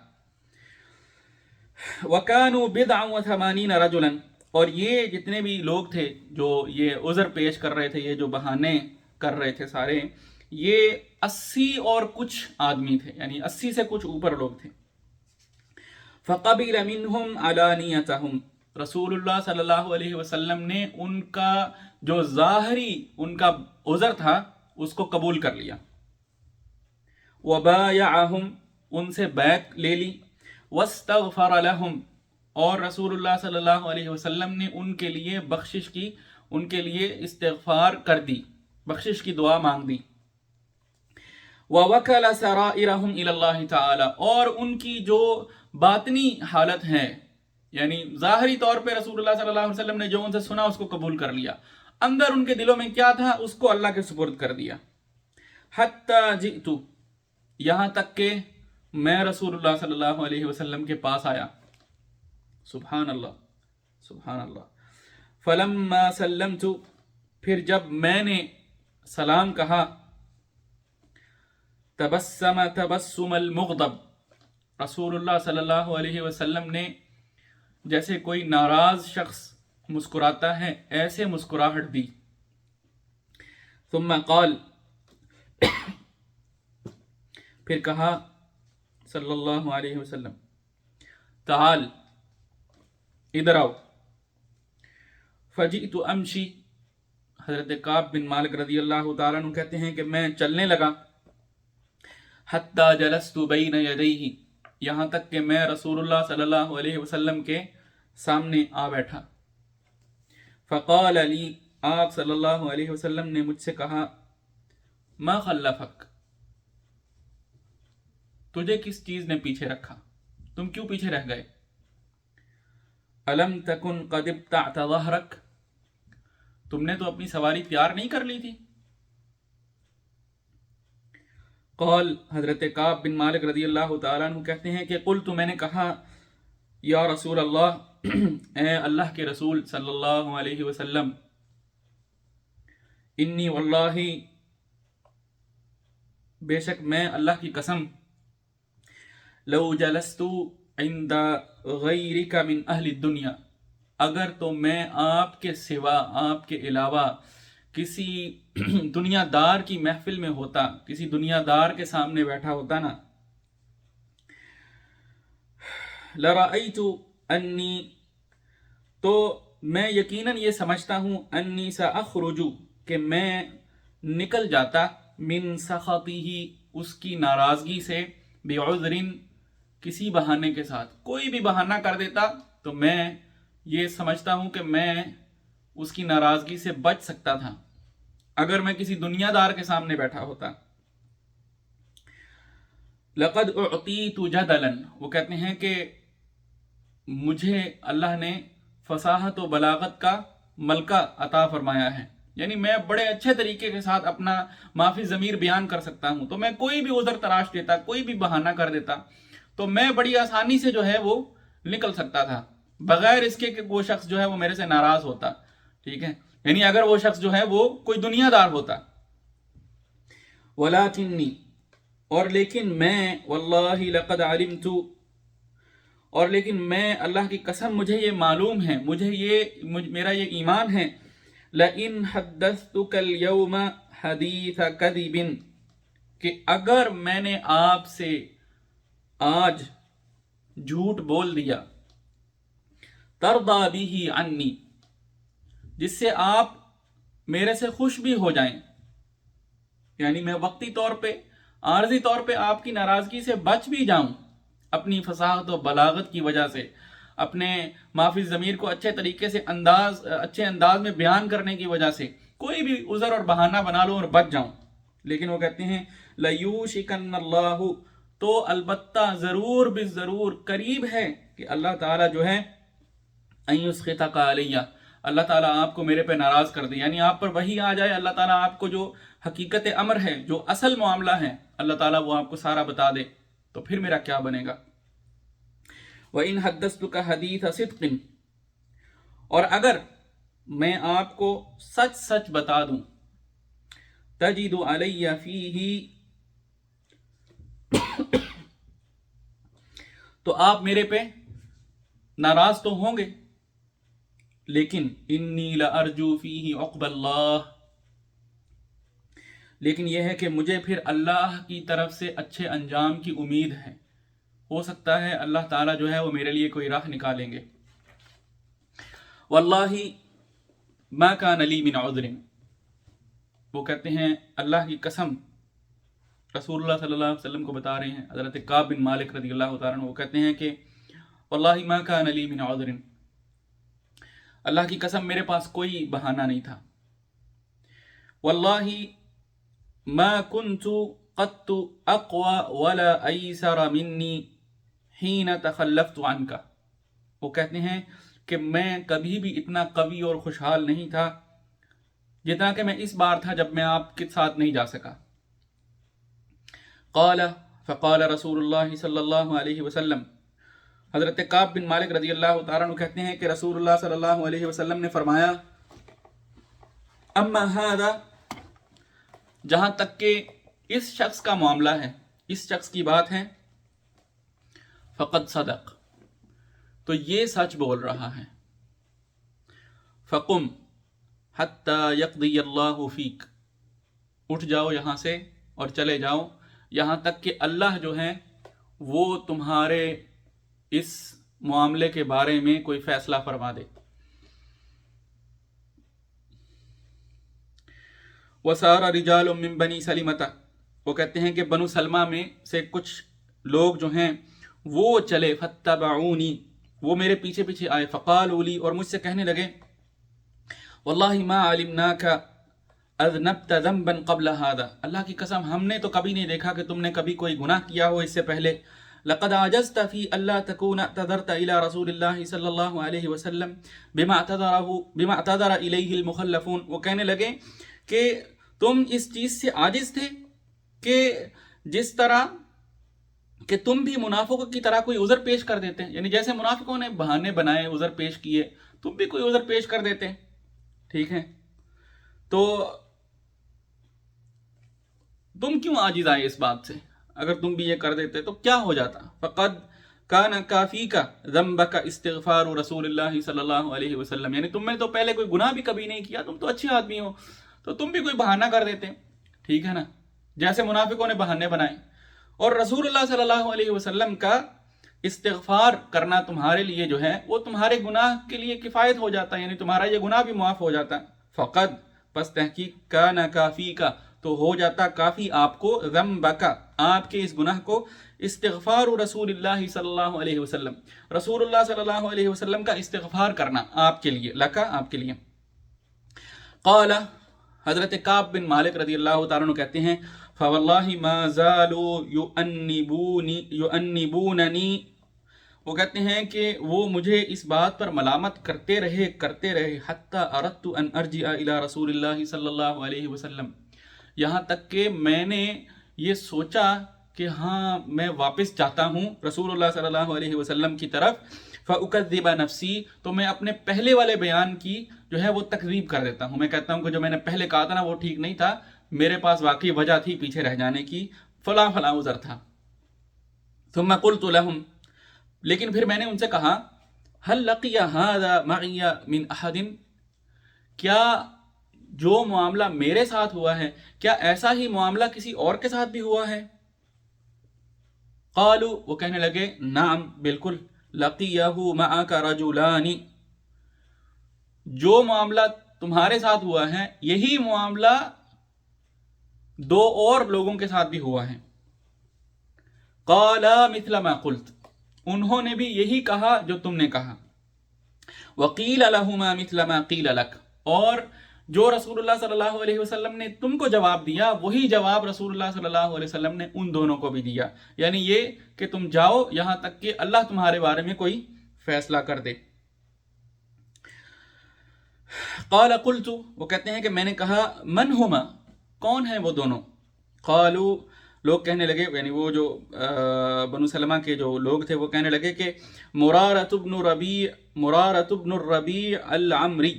وَكَانُوا بِضْعًا وَثَمَانِينَ رَجُلًا، اور یہ جتنے بھی لوگ تھے جو یہ عذر پیش کر رہے تھے، یہ جو بہانے کر رہے تھے سارے، یہ 80 اور کچھ آدمی تھے، یعنی 80 سے کچھ اوپر لوگ تھے. فَقَبِلَ مِنْهُمْ عَلَانِيَتَهُمْ، رسول اللہ صلی اللہ علیہ وسلم نے ان کا جو ظاہری ان کا عذر تھا اس کو قبول کر لیا. وَبَايَعَهُمْ، ان سے بیعت لے لی. وَاسْتَغْفَرَ لَهُمْ، اور رسول اللہ صلی اللہ علیہ وسلم نے ان کے لیے بخشش کی، ان کے لیے استغفار کر دی، بخشش کی دعا مانگ دی. وَوَكَلَ سَرَائِرَهُمْ إِلَى اللَّهِ تَعَالَى، اور ان کی جو باطنی حالت ہے، یعنی ظاہری طور پہ رسول اللہ صلی اللہ علیہ وسلم نے جو ان سے سنا اس کو قبول کر لیا، اندر ان کے دلوں میں کیا تھا اس کو اللہ کے سپرد کر دیا. حَتَّى جِئْتُ، یہاں تک کہ میں رسول اللہ صلی اللہ علیہ وسلم کے پاس آیا. سبحان اللہ سبحان اللہ. فَلَمَّا سَلَّمْتُ، پھر جب میں نے سلام کہا، تبسم تبسم المغضب، رسول اللہ صلی اللہ علیہ وسلم نے جیسے کوئی ناراض شخص مسکراتا ہے ایسے مسکراہٹ دی. ثم قال، پھر کہا صلی اللہ علیہ وسلم، تعال، ادھر آؤ. فجئت امشی، حضرت کعب بن مالک رضی اللہ تعالیٰ عنہ کہتے ہیں کہ میں چلنے لگا. حتی جلست بین یدیہ، یہاں تک کہ میں رسول اللہ صلی اللہ علیہ وسلم کے سامنے آ بیٹھا. فقال لی، آپ صلی اللہ علیہ وسلم نے مجھ سے کہا، ما خلفک، تجھے کس چیز نے پیچھے رکھا، تم کیوں پیچھے رہ گئے. الم تکن قد ابتعت ظہرک، تم نے تو اپنی سواری تیار نہیں کر لی تھی. قال، حضرت کعب بن مالک رضی اللہ تعالیٰ عنہ کہتے ہیں کہ قلت، میں نے کہا، یا رسول اللہ، اے اللہ کے رسول صلی اللہ علیہ وسلم، انی واللہ، بے شک میں اللہ کی قسم، لو جلست عند غیرک من اہل الدنیا، اگر تو میں آپ کے سوا، آپ کے علاوہ کسی دنیا دار کی محفل میں ہوتا، کسی دنیا دار کے سامنے بیٹھا ہوتا نا، لرأیت انی، تو میں یقیناً یہ سمجھتا ہوں، انی ساخرج، کہ میں نکل جاتا، من سخطہ، اس کی ناراضگی سے، بعذر، کسی بہانے کے ساتھ، کوئی بھی بہانہ کر دیتا تو میں یہ سمجھتا ہوں کہ میں اس کی ناراضگی سے بچ سکتا تھا اگر میں کسی دنیا دار کے سامنے بیٹھا ہوتا. لقد اعطیت جدلا، وہ کہتے ہیں کہ مجھے اللہ نے فصاحت و بلاغت کا ملکہ عطا فرمایا ہے، یعنی میں بڑے اچھے طریقے کے ساتھ اپنا معافی ضمیر بیان کر سکتا ہوں. تو میں کوئی بھی عذر تراش دیتا، کوئی بھی بہانہ کر دیتا تو میں بڑی آسانی سے جو ہے وہ نکل سکتا تھا، بغیر اس کے کہ وہ شخص جو ہے وہ میرے سے ناراض ہوتا. ٹھیک ہے، یعنی اگر وہ شخص جو ہے وہ کوئی دنیا دار ہوتا. وَلَكِنِّي، اور لیکن میں، واللہ لقد علمت، اور لیکن میں اللہ کی قسم مجھے یہ معلوم ہے، میرا یہ ایمان ہے، لَإِنْ حَدَّثْتُكَ الْيَوْمَ حَدِيثَ كَذِبٍ، کہ اگر میں نے آپ سے آج جھوٹ بول دیا، ترضى به عنی، جس سے آپ میرے سے خوش بھی ہو جائیں، یعنی میں وقتی طور پہ، عارضی طور پہ آپ کی ناراضگی سے بچ بھی جاؤں اپنی فصاحت و بلاغت کی وجہ سے، اپنے معافی ضمیر کو اچھے طریقے سے اچھے انداز میں بیان کرنے کی وجہ سے کوئی بھی عذر اور بہانہ بنا لوں اور بچ جاؤں. لیکن وہ کہتے ہیں لَيُوشِكَنَّ اللَّهُ، تو البتہ ضرور بالضرور قریب ہے کہ اللہ تعالیٰ جو ہے ان یسخطک علیہ، اللہ تعالیٰ آپ کو میرے پہ ناراض کر دے، یعنی آپ پر وحی آ جائے، اللہ تعالیٰ آپ کو جو حقیقت امر ہے، جو اصل معاملہ ہے، اللہ تعالیٰ وہ آپ کو سارا بتا دے تو پھر میرا کیا بنے گا؟ وَإِنْ حَدَّثْتُكَ حَدِيثَ صِدْقٍ، اور اگر میں آپ کو سچ سچ بتا دوں، تَجِدُ عَلَيَّ فِيهِ، تو آپ میرے پہ ناراض تو ہوں گے، لیکن انی لارجو فیہ عقب اللہ، لیکن یہ ہے کہ مجھے پھر اللہ کی طرف سے اچھے انجام کی امید ہے، ہو سکتا ہے اللہ تعالیٰ جو ہے وہ میرے لیے کوئی راہ نکالیں گے۔ واللہ ما کان لی من عذر، وہ کہتے ہیں اللہ کی قسم، رسول اللہ صلی اللہ علیہ وسلم کو بتا رہے ہیں، حضرت کعب بن مالک رضی اللہ تعالیٰ عنہ، وہ کہتے ہیں کہ واللہ ما کان لی من عذر، اللہ کی قسم میرے پاس کوئی بہانہ نہیں تھا۔ واللہ ما كنت قط اقوى ولا ایسر منی حین تخلفت عنک، وہ کہتے ہیں کہ میں کبھی بھی اتنا قوی اور خوشحال نہیں تھا جتنا کہ میں اس بار تھا جب میں آپ کے ساتھ نہیں جا سکا۔ فقال رسول اللہ صلی اللہ علیہ وسلم، حضرت کعب بن مالک رضی اللہ تعالیٰ عنہ کہتے ہیں کہ رسول اللہ صلی اللہ علیہ وسلم نے فرمایا، اما ھذا، جہاں تک کہ اس شخص کا معاملہ ہے، اس شخص کی بات ہے، فقد صدق، تو یہ سچ بول رہا ہے، فقم حتی یقضی اللہ فیک، اٹھ جاؤ یہاں سے اور چلے جاؤ یہاں تک کہ اللہ جو ہے وہ تمہارے اس معاملے کے بارے میں کوئی فیصلہ فرما دے۔ وَسَارَ رِجَالٌ مِّن بَنِي سَلِمَةَ، وہ کہتے ہیں کہ بنو سلمہ میں سے کچھ لوگ جو ہیں وہ چلے، فَاتَّبَعُونِی، وہ میرے پیچھے پیچھے آئے، فَقَالُوا لِی، اور مجھ سے کہنے لگے، وَاللَّهِ مَا عَلِمْنَاكَ اذنبت ذنبا قبل هذا، اللہ کی قسم ہم نے تو کبھی نہیں دیکھا کہ تم نے کبھی کوئی گناہ کیا ہو اس سے پہلے۔ لقد عجزت فی الا تكون اعتذرت الى رسول اللہ صلی اللہ علیہ وسلم بما اعتذر الیہ المخلفون، وہ کہنے لگے کہ تم اس چیز سے عاجز تھے کہ جس طرح کہ تم بھی منافقوں کی طرح کوئی عذر پیش کر دیتے ہیں، یعنی جیسے منافقوں نے بہانے بنائے، عذر پیش کیے، تم بھی کوئی عذر پیش کر دیتے، ٹھیک ہے؟ تو تم کیوں عاجز آئے اس بات سے؟ اگر تم بھی یہ کر دیتے تو کیا ہو جاتا؟ فقد کان کافیک ذنبک استغفار رسول اللہ صلی اللہ علیہ وسلم، یعنی تم نے تو پہلے کوئی گناہ بھی کبھی نہیں کیا، تم تو اچھے آدمی ہو، تو تم بھی کوئی بہانہ کر دیتے، ٹھیک ہے نا، جیسے منافقوں نے بہانے بنائے۔ اور رسول اللہ صلی اللہ علیہ وسلم کا استغفار کرنا تمہارے لیے جو ہے وہ تمہارے گناہ کے لیے کفایت ہو جاتا ہے، یعنی تمہارا یہ گناہ بھی معاف ہو جاتا۔ فقد، پس تحقیق، کان کافیک، تو ہو جاتا کافی آپ کو، ذنبک، آپ کے اس گناہ کو، استغفار رسول اللہ صلی اللہ علیہ وسلم، رسول اللہ صلی اللہ علیہ وسلم کا استغفار کرنا آپ کے لیے، لکا، آپ کے لیے۔ قال، حضرت کعب بن مالک رضی اللہ تعالیٰ عنہ کہتے ہیں، فواللہ ما زالوا یؤنبوننی، وہ کہتے ہیں کہ وہ مجھے اس بات پر ملامت کرتے رہے حتی اردت ان ارجع الی رسول اللہ صلی اللہ علیہ وسلم، یہاں تک کہ میں نے یہ سوچا کہ ہاں میں واپس جاتا ہوں رسول اللہ صلی اللہ علیہ وسلم کی طرف، فاکذب نفسی، تو میں اپنے پہلے والے بیان کی جو ہے وہ تکذیب کر دیتا ہوں، میں کہتا ہوں کہ جو میں نے پہلے کہا تھا نا وہ ٹھیک نہیں تھا، میرے پاس واقعی وجہ تھی پیچھے رہ جانے کی، فلاں فلاں عذر تھا۔ ثم قلت لهم، لیکن پھر میں نے ان سے کہا، هل لقی هذا معی من احد، کیا جو معاملہ میرے ساتھ ہوا ہے کیا ایسا ہی معاملہ کسی اور کے ساتھ بھی ہوا ہے؟ قالوا، وہ کہنے لگے، نعم، بالکل، لقیہ معک رجلان، جو معاملہ تمہارے ساتھ ہوا ہے یہی معاملہ دو اور لوگوں کے ساتھ بھی ہوا ہے۔ قالا مثل ما قلت، انہوں نے بھی یہی کہا جو تم نے کہا۔ وقیل لہما مثل ما قیل لک، اور جو رسول اللہ صلی اللہ علیہ وسلم نے تم کو جواب دیا وہی جواب رسول اللہ صلی اللہ علیہ وسلم نے ان دونوں کو بھی دیا، یعنی یہ کہ تم جاؤ یہاں تک کہ اللہ تمہارے بارے میں کوئی فیصلہ کر دے۔ قال قلت، وہ کہتے ہیں کہ میں نے کہا، من ہما، کون ہیں وہ دونوں؟ قالو، لوگ کہنے لگے، یعنی وہ جو بنو سلمہ کے جو لوگ تھے وہ کہنے لگے کہ مرارۃ بن الربیع العمری،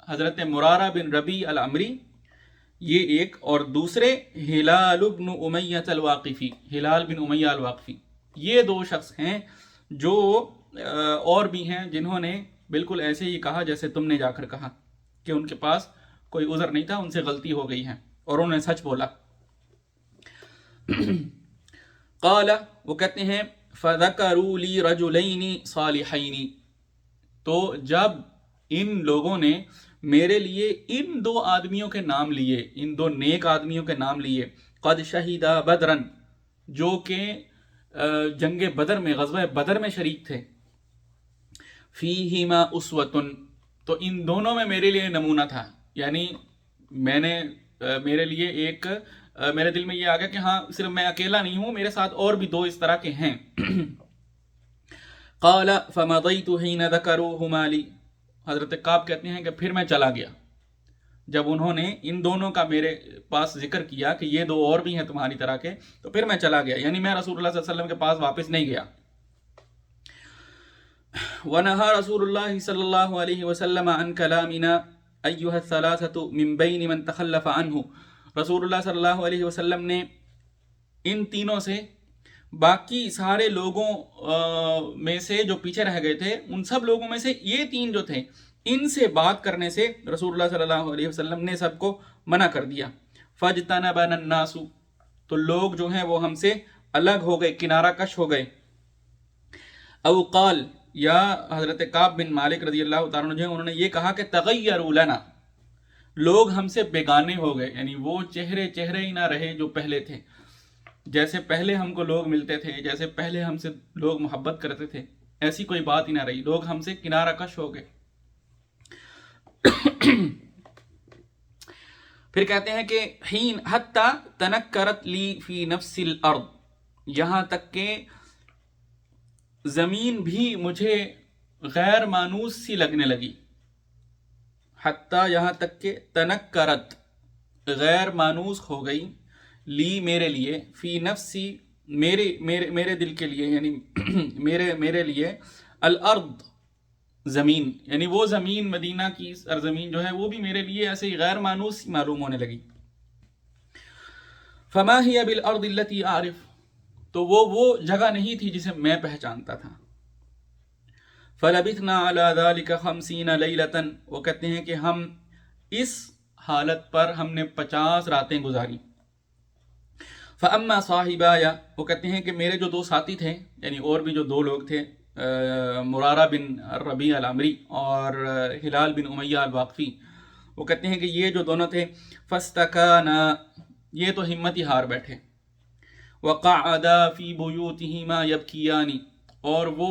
حضرت مرارہ بن ربیع العمری یہ ایک، اور دوسرے ہلال بن امیہ الواقفی، ہلال بن امیہ الواقفی، یہ دو شخص ہیں جو اور بھی ہیں جنہوں نے بالکل ایسے ہی کہا جیسے تم نے جا کر کہا، کہ ان کے پاس کوئی عذر نہیں تھا، ان سے غلطی ہو گئی ہے اور انہوں نے سچ بولا۔ قال، وہ کہتے ہیں فذکروا لی رجلین صالحین، تو جب ان لوگوں نے میرے لیے ان دو آدمیوں کے نام لیے، ان دو نیک آدمیوں کے نام لیے، قد شہیدا بدرن، جو کہ جنگ بدر میں، غزوہ بدر میں شریک تھے، فیہما اسوۃ، تو ان دونوں میں میرے لیے نمونہ تھا، یعنی میں نے میرے لیے ایک میرے دل میں یہ آ گیا کہ ہاں صرف میں اکیلا نہیں ہوں، میرے ساتھ اور بھی دو اس طرح کے ہیں۔ قال فمضیت حین ذکروہما لی، حضرت کعب کہتے ہیں کہ پھر میں چلا گیا جب انہوں نے ان دونوں کا میرے پاس ذکر کیا کہ یہ دو اور بھی ہیں تمہاری طرح کے، تو پھر میں چلا گیا، یعنی میں رسول اللہ صلی اللہ علیہ وسلم کے پاس واپس نہیں گیا۔ وَنَهَا رسول اللہ صلی اللہ علیہ وسلم عن کلامنا ایھا الثلاثۃ من بین من تخلف عنہ، رسول اللہ صلی اللہ علیہ وسلم نے ان تینوں سے، باقی سارے لوگوں میں سے جو پیچھے رہ گئے تھے، ان سب لوگوں میں سے یہ تین جو تھے، ان سے بات کرنے سے رسول اللہ صلی اللہ علیہ وسلم نے سب کو منع کر دیا۔ فاجتنبنا الناس، تو لوگ جو ہیں وہ ہم سے الگ ہو گئے، کنارہ کش ہو گئے۔ او قال، یا حضرت کعب بن مالک رضی اللہ تعالیٰ عنہ انہوں نے یہ کہا کہ تغیروا لنا، لوگ ہم سے بیگانے ہو گئے، یعنی وہ چہرے ہی نہ رہے جو پہلے تھے، جیسے پہلے ہم کو لوگ ملتے تھے، جیسے پہلے ہم سے لوگ محبت کرتے تھے، ایسی کوئی بات ہی نہ رہی، لوگ ہم سے کنارہ کش ہو گئے۔ پھر کہتے ہیں کہ حین حتی تنکرت لی فی نفس الارض، یہاں تک کہ زمین بھی مجھے غیر مانوس سی لگنے لگی، حتی یہاں تک کہ تنکرت غیر مانوس ہو گئی، لی میرے لیے، فی نفسی میرے دل کے لیے، یعنی میرے لیے، الارض زمین، یعنی وہ زمین مدینہ کی سرزمین جو ہے وہ بھی میرے لیے ایسے ہی غیر مانوس معلوم ہونے لگی۔ فما ہی بالارض التي اعرف، تو وہ جگہ نہیں تھی جسے میں پہچانتا تھا۔ فلبثنا على ذلك 50 ليلة، وہ کہتے ہیں کہ ہم اس حالت پر ہم نے 50 راتیں گزاری۔ فاما صاحبایا، وہ کہتے ہیں کہ میرے جو دو ساتھی تھے، یعنی اور بھی جو دو لوگ تھے، مرارہ بن ربیع العمری اور ہلال بن امیہ الواقفی، وہ کہتے ہیں کہ یہ جو دونوں تھے، فاستکانا، یہ تو ہمت ہی ہار بیٹھے، وقعدا فی بیوتہما یبکیان، اور وہ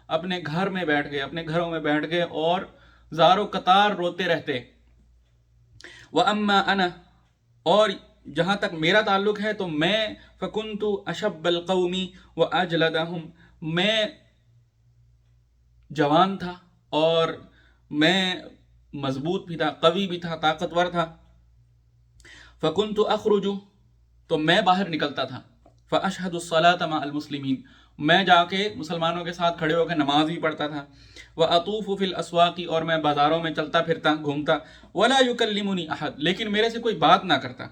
اپنے گھر میں بیٹھ گئے، اپنے گھروں میں بیٹھ گئے اور زار و قطار روتے رہتے۔ واما انا، اور جہاں تک میرا تعلق ہے تو میں فکنت اشب القوم واجلدہم، میں جوان تھا اور میں مضبوط بھی تھا، قوی بھی تھا، طاقتور تھا۔ فکنت اخرج، تو میں باہر نکلتا تھا، فاشهد الصلاة مع المسلمین، میں جا کے مسلمانوں کے ساتھ کھڑے ہو کے نماز بھی پڑھتا تھا۔ واطوف فی الاسواق، اور میں بازاروں میں چلتا پھرتا گھومتا۔ ولا یکلمنی احد، لیکن میرے سے کوئی بات نہ کرتا۔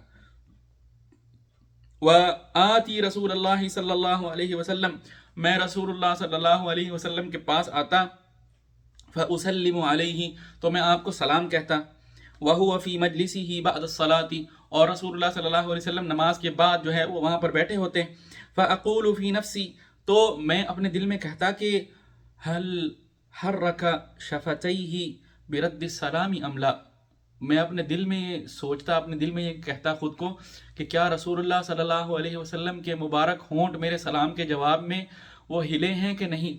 وآتی رسول اللہ صلی اللہ علیہ وسلم، میں رسول اللہ صلی اللہ علیہ وسلم کے پاس آتا، فاسلم علیہ، تو میں آپ کو سلام کہتا، وہو فی مجلسہ بعد الصلاۃ، اور رسول اللہ صلی اللہ علیہ وسلم نماز کے بعد جو ہے وہ وہاں پر بیٹھے ہوتے۔ فاقول فی نفسی، تو میں اپنے دل میں کہتا کہ هل حرک شفتیہ برد السلام ام لا، میں اپنے دل میں سوچتا، اپنے دل میں یہ کہتا خود کو کہ کیا رسول اللہ صلی اللہ علیہ وسلم کے مبارک ہونٹ میرے سلام کے جواب میں وہ ہلے ہیں کہ نہیں۔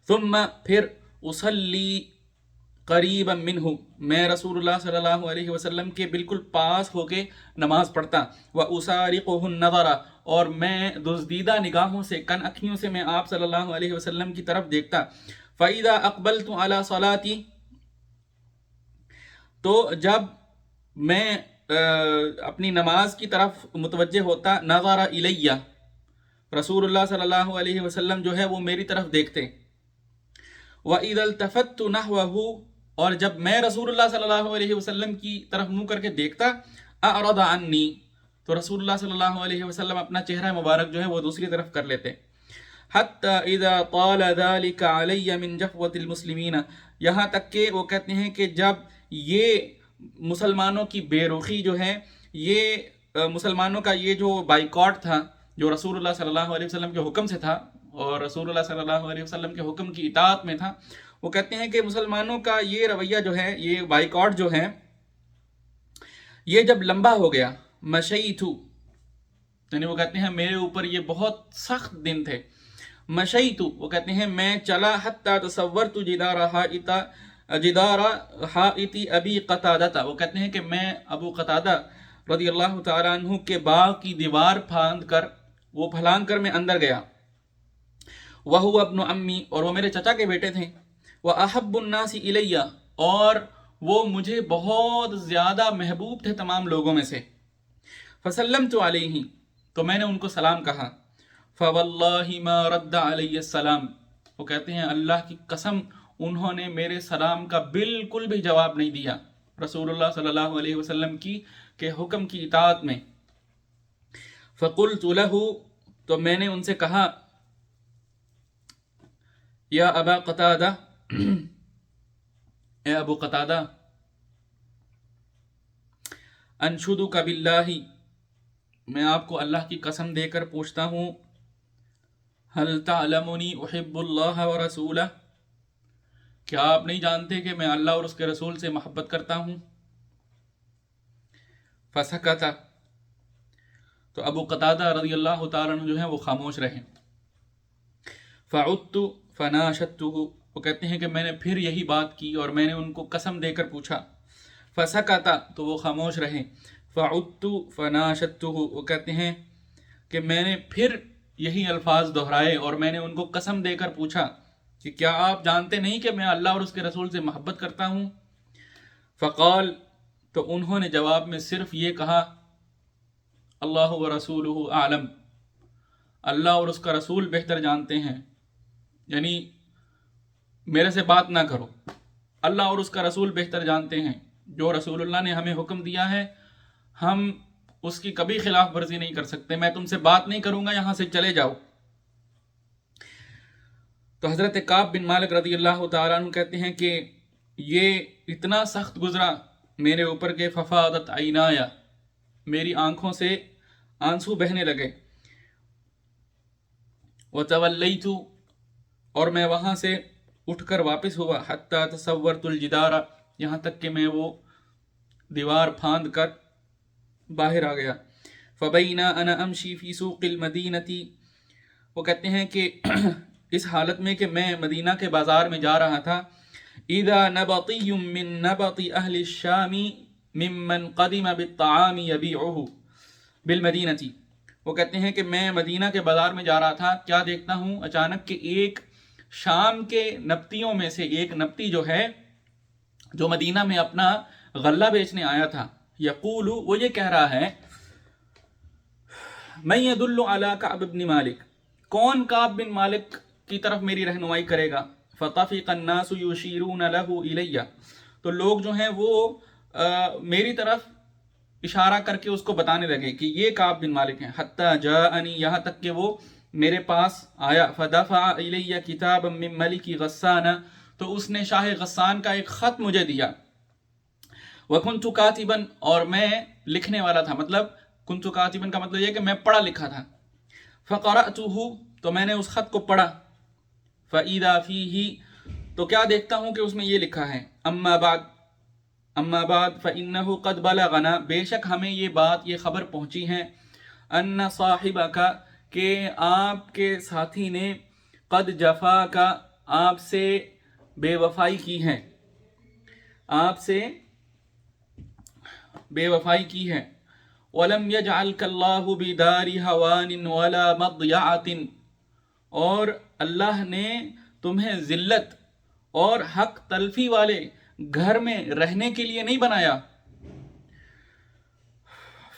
ثم، پھر اصلی قریبا منہ، میں رسول اللہ صلی اللہ علیہ وسلم کے بالکل پاس ہو کے نماز پڑھتا۔ واسارقہ النظر، اور میں دزدیدہ نگاہوں سے، کن اکھیوں سے میں آپ صلی اللہ علیہ وسلم کی طرف دیکھتا۔ فاذا اقبلت علی صلاتی، تو جب میں اپنی نماز کی طرف متوجہ ہوتا، نظر الیہ، رسول اللہ صلی اللہ علیہ وسلم جو ہے وہ میری طرف دیکھتے، وَإِذَا الْتَفَتْتُ نَحْوَهُ، اور جب میں رسول اللہ صلی اللہ علیہ وسلم کی طرف منہ کر کے دیکھتا، أَعْرَضَ عَنِّي، تو رسول اللہ صلی اللہ علیہ وسلم اپنا چہرہ مبارک جو ہے وہ دوسری طرف کر لیتے، حَتَّى إِذَا طَالَ ذَلِكَ عَلَيَّ مِن جَفْوَةِ الْمُسْلِمِينَ، یہاں تک کہ وہ کہتے ہیں کہ جب یہ مسلمانوں کی بے رخی جو ہے، یہ مسلمانوں کا یہ جو بائیکاٹ تھا، جو رسول اللہ صلی اللہ علیہ وسلم کے حکم سے تھا اور رسول اللہ صلی اللہ علیہ وسلم کے حکم کی اطاعت میں تھا، وہ کہتے ہیں کہ مسلمانوں کا یہ رویہ جو ہے، یہ بائیکاٹ جو ہے، یہ جب لمبا ہو گیا، مشیتو، یعنی وہ کہتے ہیں میرے اوپر یہ بہت سخت دن تھے، مشیتو، وہ کہتے ہیں میں چلا، حتی تصورت جدار حائط ابی قتادہ، وہ کہتے ہیں کہ میں ابو قتادہ رضی اللہ تعالیٰ عنہ کے باغ کی دیوار پھلانگ کر میں اندر گیا، وَهُوَ ابْنُ عَمِّي، اور وہ میرے چچا کے بیٹے تھے، وَأَحَبُّ النَّاسِ إِلَيَّ، اور وہ مجھے بہت زیادہ محبوب تھے تمام لوگوں میں سے، فَسَلَّمْتُ عَلَيْهِ، تو میں نے ان کو سلام کہا، فَوَاللَّهِ مَا رَدَّ عَلَيَّ السَّلَامِ، وہ کہتے ہیں اللہ کی قسم انہوں نے میرے سلام کا بالکل بھی جواب نہیں دیا، رسول اللہ صلی اللہ علیہ وسلم کی کے حکم کی اطاعت میں، فَقُلْتُ لَهُ، تو میں نے ان سے کہا، یا ابا قتادہ، اے ابو قتادہ، انشدک باللہ، میں آپ کو اللہ کی قسم دے کر پوچھتا ہوں، هل تعلمنی احب اللہ ورسولہ، کیا آپ نہیں جانتے کہ میں اللہ اور اس کے رسول سے محبت کرتا ہوں؟ فسکت، تو ابو قتادہ رضی اللہ تعالیٰ عنہ جو ہے وہ خاموش رہے، فعدت فناشدتہ، وہ کہتے ہیں کہ میں نے پھر یہی بات کی اور میں نے ان کو قسم دے کر پوچھا، فسکت، تو وہ خاموش رہے، فعدت فناشدتہ، وہ کہتے ہیں کہ میں نے پھر یہی الفاظ دہرائے اور میں نے ان کو قسم دے کر پوچھا کہ کیا آپ جانتے نہیں کہ میں اللہ اور اس کے رسول سے محبت کرتا ہوں؟ فقال، تو انہوں نے جواب میں صرف یہ کہا، اللہ ورسولہ اعلم، اللہ اور اس کا رسول بہتر جانتے ہیں، یعنی میرے سے بات نہ کرو، اللہ اور اس کا رسول بہتر جانتے ہیں، جو رسول اللہ نے ہمیں حکم دیا ہے ہم اس کی کبھی خلاف ورزی نہیں کر سکتے، میں تم سے بات نہیں کروں گا، یہاں سے چلے جاؤ۔ تو حضرت کعب بن مالک رضی اللہ تعالیٰ عنہ کہتے ہیں کہ یہ اتنا سخت گزرا میرے اوپر کہ ففاضت عینایا، میری آنکھوں سے آنسو بہنے لگے، وتولیت، اور میں وہاں سے اٹھ کر واپس ہوا، حتی تصورت الجدار، یہاں تک کہ میں وہ دیوار پھاند کر باہر آ گیا، فبینا انا امشی فی سوق المدینہ، وہ کہتے ہیں کہ اس حالت میں کہ میں مدینہ کے بازار میں جا رہا تھا، اذا نبطی من نبط اہل الشام ممن قدم بالطعام یبیعہ بالمدینہ، وہ کہتے ہیں کہ میں مدینہ کے بازار میں جا رہا تھا، کیا دیکھتا ہوں اچانک کہ ایک شام کے نبتیوں میں سے ایک نبتی جو ہے، جو مدینہ میں اپنا غلہ بیچنے آیا تھا، یقول، وہ یہ کہہ رہا ہے، من یدل علی کعب بن مالک، کون کعب بن مالک کی طرف میری رہنمائی کرے گا؟ فطفق الناس یشیرون له الی، تو لوگ جو ہیں وہ میری طرف اشارہ کر کے اس کو بتانے لگے کہ یہ کعب بن مالک ہیں، حتی جاءنی، یہاں تک کہ وہ میرے پاس آیا، فدفع الی کتابا من ملک غسان، تو اس نے شاہ غسان کا ایک خط مجھے دیا، وکنت کاتبا، اور میں لکھنے والا تھا، مطلب کنت کاتبا کا مطلب یہ کہ میں پڑھا لکھا تھا، فقرأتہ، تو میں نے اس خط کو پڑھا، فإذا فیہ، تو کیا دیکھتا ہوں کہ اس میں یہ لکھا ہے، اما بعد فإنہ قد بلغنا، بے شک ہمیں یہ بات، یہ خبر پہنچی ہے، ان صاحبک، کہ آپ کے ساتھی نے، قد جفاک، آپ سے بے وفائی کی ہے، آپ سے بے وفائی کی ہے، وَلَمْ يَجْعَلْكَ اللَّهُ بِدَارِ هَوَانٍ وَلَا مَضْيَعَةٍ، اور اللہ نے تمہیں ذلت اور حق تلفی والے گھر میں رہنے کے لیے نہیں بنایا،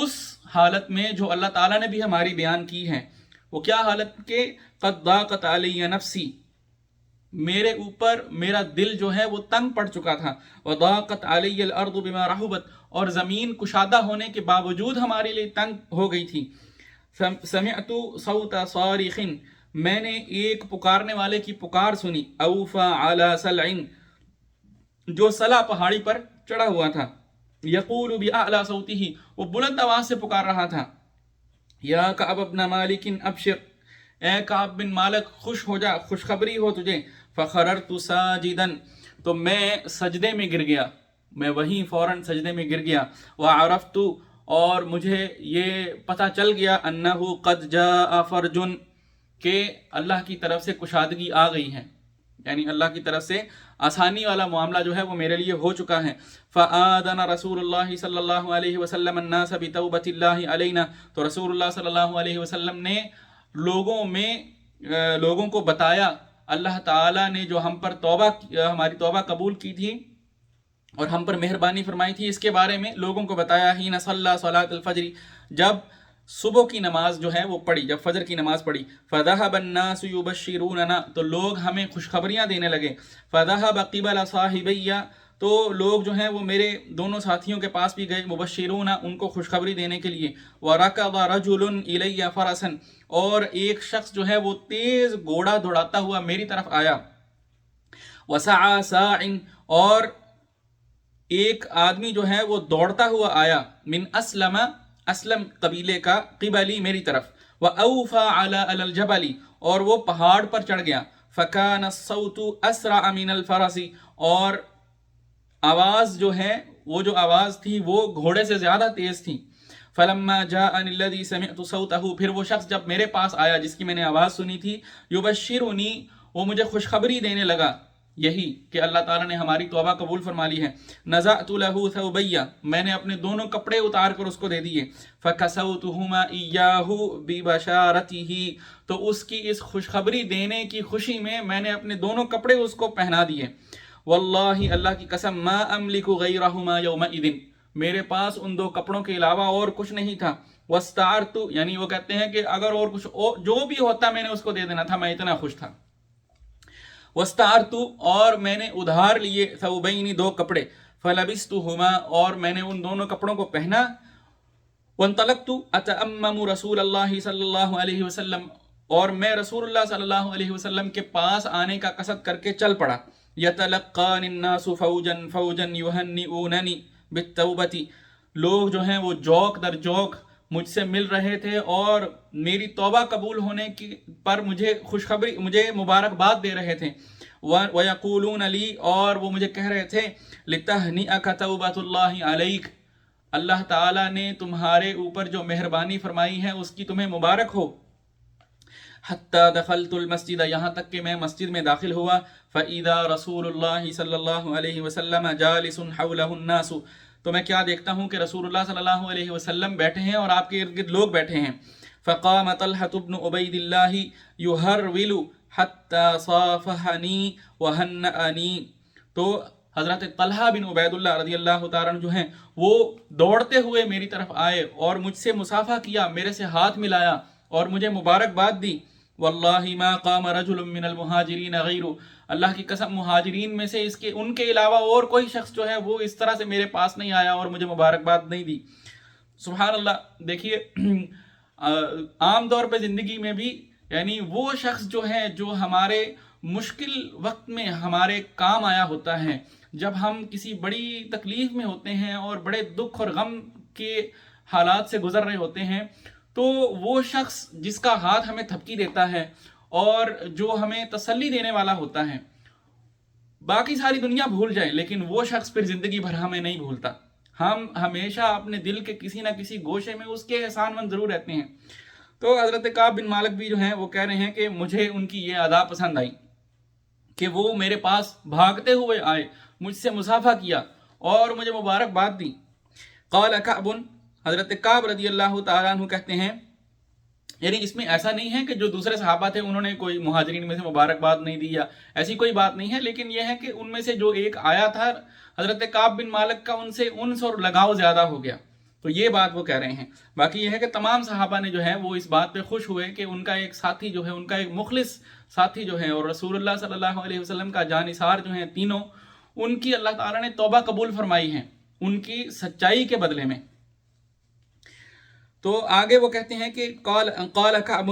اس حالت میں جو اللہ تعالیٰ نے بھی ہماری بیان کی ہے. وہ کیا حالت کہ قد ضاقت علی نفسی، میرے اوپر میرا دل جو ہے وہ تنگ پڑ چکا تھا. وضاقت علی الارض بما رحبت، اور زمین کشادہ ہونے کے باوجود ہمارے لیے تنگ ہو گئی تھی. سمعت صوت صارخ، میں نے ایک پکارنے والے کی پکار سنی. اوفا علی سلع، جو سلا پہاڑی پر چڑھا ہوا تھا. یقول باعلی صوتہ، وہ بلند آواز سے پکار رہا تھا. یا کعب بن مالک ابشر، اے کعب بن مالک خوش ہو جا، خوشخبری ہو تجھے. فخررت ساجدا، تو میں سجدے میں گر گیا، میں وہیں فوراً سجدے میں گر گیا. وعرفت، اور مجھے یہ پتہ چل گیا، انہ قد جاء فرج، کہ اللہ کی طرف سے کشادگی آ گئی ہے، یعنی اللہ کی طرف سے آسانی والا معاملہ جو ہے وہ میرے لیے ہو چکا ہے. فآذن رسول اللہ صلی اللہ علیہ وسلم الناس بتوبۃ اللہ علینا، تو رسول اللہ صلی اللہ علیہ وسلم نے لوگوں کو بتایا اللہ تعالیٰ نے جو ہم پر ہماری توبہ قبول کی تھی اور ہم پر مہربانی فرمائی تھی، اس کے بارے میں لوگوں کو بتایا. حین صلی صلاۃ الفجر، جب صبح کی نماز جو ہے وہ پڑھی، جب فجر کی نماز پڑھی. فذهب الناس يبشروننا، تو لوگ ہمیں خوشخبریاں دینے لگے. فذهب قبل صاحبي، تو لوگ جو ہیں وہ میرے دونوں ساتھیوں کے پاس بھی گئے، مبشرون، ان کو خوشخبری دینے کے لیے. وركض رجل الي فرسا، اور ایک شخص جو ہے وہ تیز گھوڑا دوڑاتا ہوا میری طرف آیا. وسعى ساع، اور ایک آدمی جو ہے وہ دوڑتا ہوا آیا. من اسلم قبیلے کا، قبلی میری طرف. وأوفى على الجبل، اور وہ پہاڑ پر چڑھ گیا. فكان الصوت اسرع من الفرس، اور آواز جو ہے، وہ جو آواز تھی وہ گھوڑے سے زیادہ تیز تھی. فلما جاءني الذي سمعت صوته، پھر وہ شخص جب میرے پاس آیا جس کی میں نے آواز سنی تھی. يبشرني، وہ مجھے خوشخبری دینے لگا، یہی کہ اللہ تعالیٰ نے ہماری توبہ قبول فرما لی ہے. نزعت له ثوبي، میں نے اپنے دونوں کپڑے اتار کر اس کو دے دیے. فكسوتهما اياه ببشارته، تو اس کی اس خوشخبری دینے کی خوشی میں نے اپنے دونوں کپڑے اس کو پہنا دیے. واللہ، اللہ کی قسم، ما املک غیرہما یومئذ، میرے پاس ان دو کپڑوں کے علاوہ اور کچھ نہیں تھا. واستعرت، یعنی وہ کہتے ہیں کہ اگر اور کچھ جو بھی ہوتا میں نے اس کو دے دینا تھا، میں اتنا خوش تھا. واستعرت، اور میں نے ادھار لیے. ثوبین، دو کپڑے. فلبستہما، اور میں نے ان دونوں کپڑوں کو پہنا. وانطلقت اتأمم رسول اللہ صلی اللہ علیہ وسلم، اور میں رسول اللہ صلی اللہ علیہ وسلم کے پاس آنے کا قصد کر کے چل پڑا. یتلقانی الناس فوجا فوجا یہنئوننی بالتوبۃ، لوگ جو ہیں وہ جوک در جوک مجھ سے مل رہے تھے اور میری توبہ قبول ہونے کی پر مجھے خوشخبری، مجھے مبارکباد دے رہے تھے. وَيَقُولُونَ لِي، اور وہ مجھے کہہ رہے تھے لِتَهْنِئَكَ تَوْبَةُ اللَّهِ عَلَيْكَ، اللہ تعالیٰ نے تمہارے اوپر جو مہربانی فرمائی ہے اس کی تمہیں مبارک ہو. حتی دخلت المسجد، یہاں تک کہ میں مسجد میں داخل ہوا. فَإِذَا رسول اللہ صلی اللہ علیہ وسلم جالس حولہ الناس، تو میں کیا دیکھتا ہوں کہ رسول اللہ صلی اللہ علیہ وسلم بیٹھے ہیں اور آپ کے ارد گرد لوگ بیٹھے ہیں. فقام طلحة بن عبید اللہ یہرول حتی صافحنی وہنأنی، تو حضرت طلحہ بن عبید اللہ رضی اللہ تعالیٰ عنہ جو ہیں وہ دوڑتے ہوئے میری طرف آئے اور مجھ سے مصافحہ کیا، میرے سے ہاتھ ملایا اور مجھے مبارکباد دی. واللہ ما قام رجل من المہاجرین غیر، اللہ کی قسم مہاجرین میں سے ان کے علاوہ اور کوئی شخص جو ہے وہ اس طرح سے میرے پاس نہیں آیا اور مجھے مبارکباد نہیں دی. سبحان اللہ. دیکھیے عام طور پہ زندگی میں بھی یعنی وہ شخص جو ہے جو ہمارے مشکل وقت میں ہمارے کام آیا ہوتا ہے، جب ہم کسی بڑی تکلیف میں ہوتے ہیں اور بڑے دکھ اور غم کے حالات سے گزر رہے ہوتے ہیں، تو وہ شخص جس کا ہاتھ ہمیں تھپکی دیتا ہے اور جو ہمیں تسلی دینے والا ہوتا ہے، باقی ساری دنیا بھول جائے لیکن وہ شخص پھر زندگی بھر ہمیں نہیں بھولتا. ہم ہمیشہ اپنے دل کے کسی نہ کسی گوشے میں اس کے احسان مند ضرور رہتے ہیں. تو حضرت کعب بن مالک بھی جو ہیں وہ کہہ رہے ہیں کہ مجھے ان کی یہ ادا پسند آئی کہ وہ میرے پاس بھاگتے ہوئے آئے، مجھ سے مصافحہ کیا اور مجھے مبارکباد دی. قال کعب، حضرت کعب رضی اللہ تعالیٰ عنہ کہتے ہیں، یعنی اس میں ایسا نہیں ہے کہ جو دوسرے صحابہ تھے انہوں نے کوئی مہاجرین میں سے مبارکباد نہیں دی یا ایسی کوئی بات نہیں ہے، لیکن یہ ہے کہ ان میں سے جو ایک آیا تھا حضرت کعب بن مالک کا ان سے انس اور لگاؤ زیادہ ہو گیا تو یہ بات وہ کہہ رہے ہیں. باقی یہ ہے کہ تمام صحابہ نے جو ہے وہ اس بات پہ خوش ہوئے کہ ان کا ایک ساتھی جو ہے، ان کا ایک مخلص ساتھی جو ہے، اور رسول اللہ صلی اللہ علیہ وسلم کا جانثار جو ہیں تینوں، ان کی اللہ تعالیٰ نے توبہ قبول فرمائی ہیں ان کی سچائی کے بدلے میں. تو آگے وہ کہتے ہیں کہ قال کعب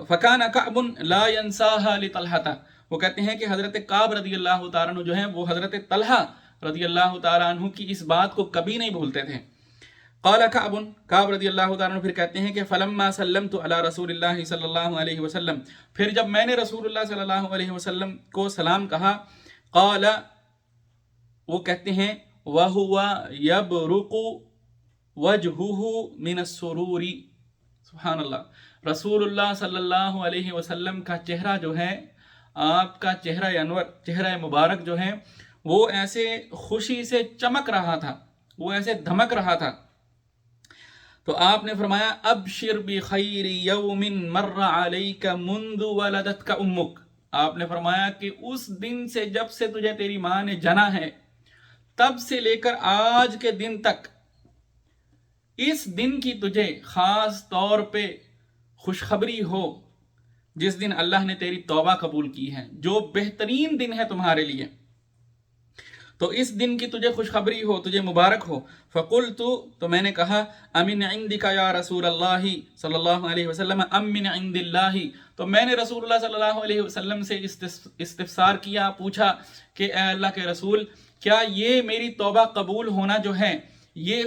فکان کعب لا ينساها لطلحہ. وہ کہتے ہیں کہ حضرت کعب رضی اللہ تعالیٰ عنہ جو ہیں وہ حضرت طلحہ رضی اللہ تعالیٰ عنہ کی اس بات کو کبھی نہیں بھولتے تھے. قال کعب رضی اللہ تعالیٰ عنہ پھر کہتے ہیں کہ فلما سلمت علی رسول اللہ صلی اللہ علیہ وسلم، پھر جب میں نے رسول اللہ صلی اللہ علیہ وسلم کو سلام کہا، قال وہ کہتے ہیں وَهُوَ يَبْرُقُ وَجْهُهُ مِنَ السُّرُورِ. سبحان اللہ. رسول اللہ صلی اللہ علیہ وسلم کا چہرہ جو ہے، آپ کا چہرہ انور، چہرہ مبارک جو ہے وہ ایسے خوشی سے چمک رہا تھا، وہ ایسے دھمک رہا تھا. تو آپ نے فرمایا ابشر بخیر یوم مر علیک منذ ولدتک امک. آپ نے فرمایا کہ اس دن سے جب سے تجھے تیری ماں نے جنا ہے، تب سے لے کر آج کے دن تک، اس دن کی تجھے خاص طور پہ خوشخبری ہو جس دن اللہ نے تیری توبہ قبول کی ہے، جو بہترین دن ہے تمہارے لیے، تو اس دن کی تجھے خوشخبری ہو، تجھے مبارک ہو. فقلت، تو میں نے کہا امن عندک یا رسول اللہ صلی اللہ علیہ وسلم ام من عند اللہ. تو میں نے رسول اللہ صلی اللہ علیہ وسلم سے استفسار کیا، پوچھا کہ اے اللہ کے رسول، کیا یہ میری توبہ قبول ہونا جو ہے، یہ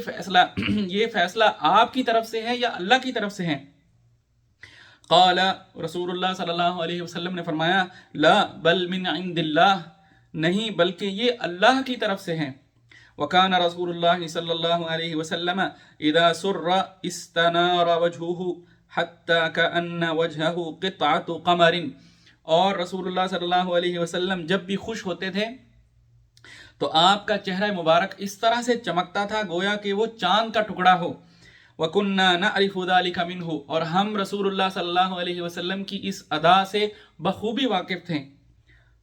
فیصلہ آپ کی طرف سے ہے یا اللہ کی طرف سے ہے؟ قال، رسول اللہ صلی اللہ علیہ وسلم نے فرمایا لا بل من عند اللہ، نہیں بلکہ یہ اللہ کی طرف سے ہیں. وکان رسول اللہ صلی اللہ علیہ وسلم اذا سر استنار وجهه حتى كأن وجهه قطعة قمر. اور رسول اللہ صلی اللہ علیہ وسلم جب بھی خوش ہوتے تھے تو آپ کا چہرہ مبارک اس طرح سے چمکتا تھا گویا کہ وہ چاند کا ٹکڑا ہو. وَكُنَّا نَعْرِفُ ذَلِكَ مِنْهُ. اور ہم رسول اللہ صلی اللہ علیہ وسلم کی اس ادا سے بخوبی واقف تھے.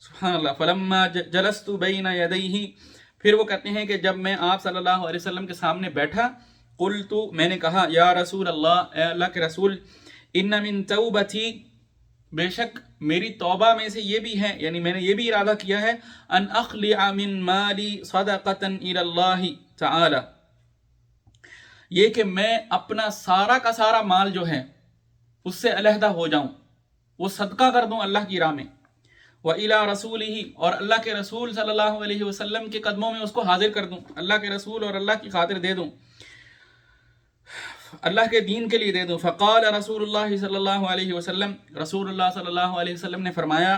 سبحان اللہ. فلما جلست بین یدیہ، پھر وہ کہتے ہیں کہ جب میں آپ صلی اللہ علیہ وسلم کے سامنے بیٹھا، قلت، میں نے کہا یا رسول اللہ، اے اللہ کے رسول، ان من توبتی، بے شک میری توبہ میں سے یہ بھی ہے، یعنی میں نے یہ بھی ارادہ کیا ہے، ان اخلع من مالی صدقۃ الی اللہ تعالی، یہ کہ میں اپنا سارا کا سارا مال جو ہے اس سے علیحدہ ہو جاؤں، وہ صدقہ کر دوں اللہ کی راہ میں. وَإِلَىٰ رَسُولِهِ، اور اللہ کے رسول صلی اللہ علیہ وسلم کے قدموں میں اس کو حاضر کر دوں، اللہ کے رسول اور اللہ کی خاطر دے دوں، اللہ کے دین کے لیے دے دوں. فقال رسول اللہ صلی اللہ علیہ وسلم، رسول اللہ صلی اللہ علیہ وسلم نے فرمایا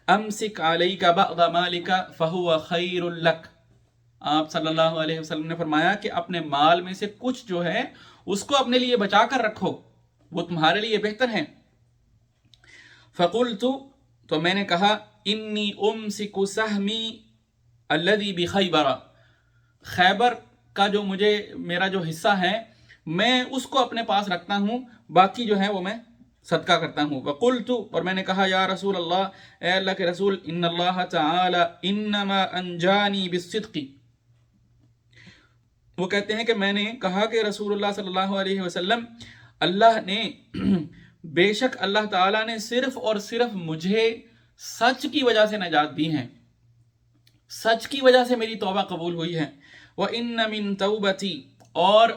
امسک علیک بعض مالک فہو خیر لک. آپ صلی اللہ علیہ وسلم نے فرمایا کہ اپنے مال میں سے کچھ جو ہے اس کو اپنے لیے بچا کر رکھو، وہ تمہارے لیے بہتر ہے. فقلت، تو میں نے کہا انی امسک سہمی الذی بخیبر، خیبر کا جو میرا جو حصہ ہے میں اس کو اپنے پاس رکھتا ہوں، باقی جو ہے وہ میں صدقہ کرتا ہوں. وقلت، اور میں نے کہا یا رسول اللہ، اے اللہ کے رسول، ان اللہ تعالی انما انجانی بالصدق. وہ کہتے ہیں کہ میں نے کہا کہ رسول اللہ صلی اللہ علیہ وسلم، اللہ نے بے شک اللہ تعالیٰ نے صرف اور صرف مجھے سچ کی وجہ سے نجات دی ہے، سچ کی وجہ سے میری توبہ قبول ہوئی ہے. وَإِنَّ مِن تَوْبَتِي، اور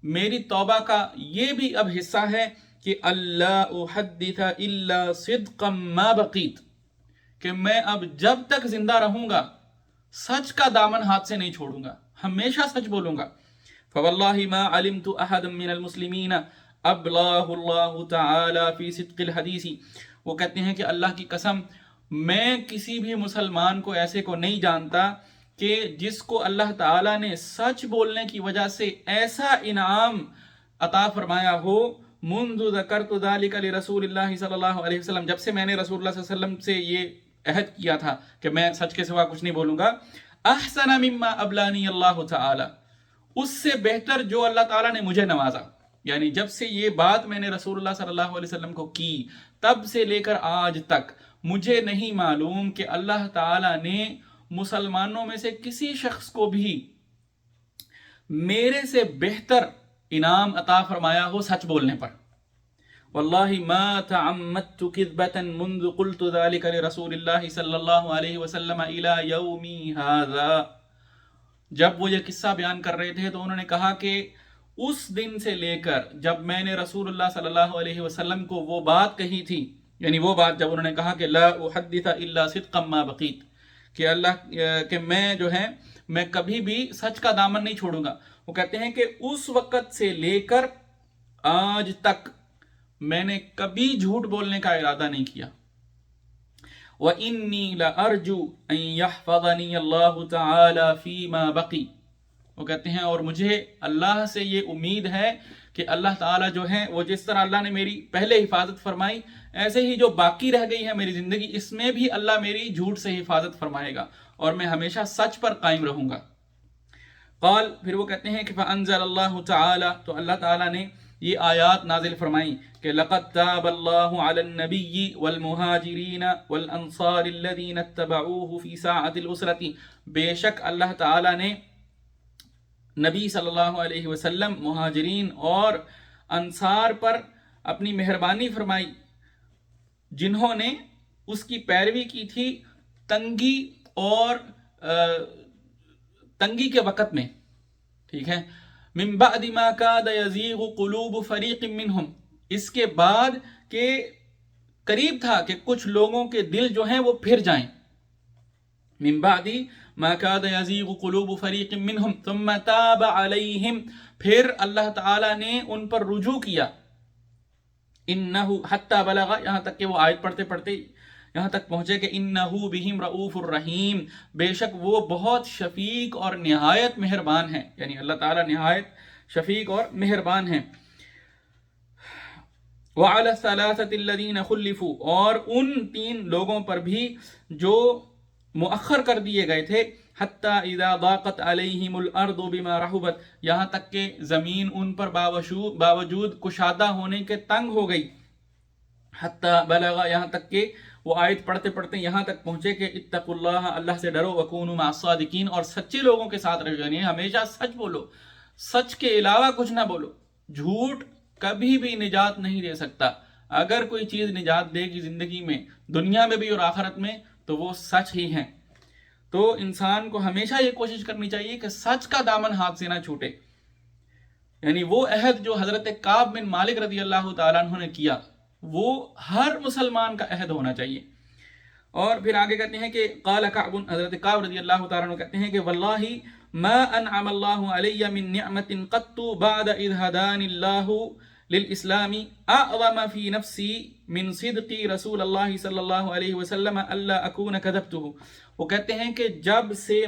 میری توبہ کا یہ بھی اب حصہ ہے کہ اللہ احدث الا صدقا ما بقیت، کہ میں اب جب تک زندہ رہوں گا سچ کا دامن ہاتھ سے نہیں چھوڑوں گا، ہمیشہ سچ بولوں گا. فواللہ ما علمت احد من المسلمین ابلاہ اللہ تعالی فی صدق الحدیث. وہ کہتے ہیں کہ اللہ کی قسم، میں کسی بھی مسلمان کو ایسے کو نہیں جانتا کہ جس کو اللہ تعالیٰ نے سچ بولنے کی وجہ سے ایسا انعام عطا فرمایا ہو. منذ ذکرت ذلک لرسول اللہ صلی اللہ علیہ وسلم، جب سے میں نے رسول اللہ صلی اللہ علیہ وسلم سے یہ عہد کیا تھا کہ میں سچ کے سوا کچھ نہیں بولوں گا. احسن مما ابلانی اللہ تعالی، اس سے بہتر جو اللہ تعالیٰ نے مجھے نوازا. یعنی جب سے یہ بات میں نے رسول اللہ صلی اللہ علیہ وسلم کو کی، تب سے لے کر آج تک مجھے نہیں معلوم کہ اللہ تعالیٰ نے مسلمانوں میں سے کسی شخص کو بھی میرے سے بہتر انعام عطا فرمایا ہو سچ بولنے پر. واللہ ما تعمدت کذبة منذ قلت ذلك لرسول اللہ صلی اللہ علیہ وسلم الى یومی ھذا. جب وہ یہ قصہ بیان کر رہے تھے تو انہوں نے کہا کہ اس دن سے لے کر جب میں نے رسول اللہ صلی اللہ علیہ وسلم کو وہ بات کہی تھی، یعنی وہ بات جب انہوں نے کہا کہ لا احدث الا صدقا ما بقیت، کہ میں کبھی بھی سچ کا دامن نہیں چھوڑوں گا. وہ کہتے ہیں کہ اس وقت سے لے کر آج تک میں نے کبھی جھوٹ بولنے کا ارادہ نہیں کیا. وَإِنِّي لَأَرْجُو أَن يَحْفَظَنِيَ اللَّهُ تَعَالَى فِي مَا بَقِي. وہ کہتے ہیں اور مجھے اللہ سے یہ امید ہے کہ اللہ تعالیٰ جو ہے وہ جس طرح اللہ نے میری پہلے حفاظت فرمائی، ایسے ہی جو باقی رہ گئی ہے میری زندگی، اس میں بھی اللہ میری جھوٹ سے حفاظت فرمائے گا اور میں ہمیشہ سچ پر قائم رہوں گا. قال، پھر وہ کہتے ہیں کہ فَأَنزَلَ اللَّهُ تَعَالَى، تو اللہ تعالیٰ نے یہ آیات نازل فرمائیں کہ لَقَدْ تَابَ اللَّهُ عَلَى النَّبِيِّ وَالْمُهَاجِرِينَ وَالْأَنصَارِ الَّذِينَ اتَّبَعُوهُ فِي سَاعَةِ الْعُسْرَةِ. بے شک اللہ تعالیٰ نے نبی صلی اللہ علیہ وسلم، مہاجرین اور انصار پر اپنی مہربانی فرمائی، جنہوں نے اس کی پیروی کی تھی تنگی اور تنگی کے وقت میں. ٹھیک ہے، من بعد ما کاد یزیغ قلوب فریق منہم، اس کے بعد کہ قریب تھا کہ کچھ لوگوں کے دل جو ہیں وہ پھر جائیں. من بعد ما کاد یزیغ قلوب فریق منہم ثم تاب علیہم، پھر اللہ تعالیٰ نے ان پر رجوع کیا. انہ حتی بلغ، یہاں تک کہ وہ آیت پڑھتے پڑھتے یہاں تک پہنچے کہ انہ بہم رؤوف الرحیم، بے شک وہ بہت شفیق اور نہایت مہربان ہیں، یعنی اللہ تعالیٰ نہایت شفیق اور مہربان ہیں. وعلی الثلاثة الذین خلفوا، اور ان 3 لوگوں پر بھی جو مؤخر کر دیے گئے تھے. حتی اذا ضاقت علیہم الارض بما رحبت، یہاں تک کہ زمین ان پر باوجود کشادہ ہونے کے تنگ ہو گئی. حتی بلغ، یہاں تک کہ وہ آیت پڑھتے پڑھتے یہاں تک پہنچے کہ اتقوا اللہ، اللہ سے ڈرو، وکونوا مع الصادقین، اور سچے لوگوں کے ساتھ رہو، یعنی ہمیشہ سچ بولو، سچ کے علاوہ کچھ نہ بولو. جھوٹ کبھی بھی نجات نہیں دے سکتا. اگر کوئی چیز نجات دے گی زندگی میں، دنیا میں بھی اور آخرت میں، تو وہ سچ ہی ہے. تو انسان کو ہمیشہ یہ کوشش کرنی چاہیے کہ سچ کا دامن ہاتھ سے نہ چھوٹے. یعنی وہ عہد جو حضرت کعب بن مالک رضی اللہ تعالیٰ عنہ نے کیا، وہ ہر مسلمان کا عہد ہونا چاہیے. اور پھر آگے کہتے ہیں کہ قال کعب، حضرت کعب رضی اللہ تعالیٰ عنہ کہتے ہیں کہ واللہ ما انعم اللہ علی من نعمت قط بعد اذ ہدانی اللہ للاسلام اعظم فی نفسی من صدق رسول اللہ صلی اللہ علیہ وسلم الا اکون کذبتہ. وہ کہتے ہیں کہ جب سے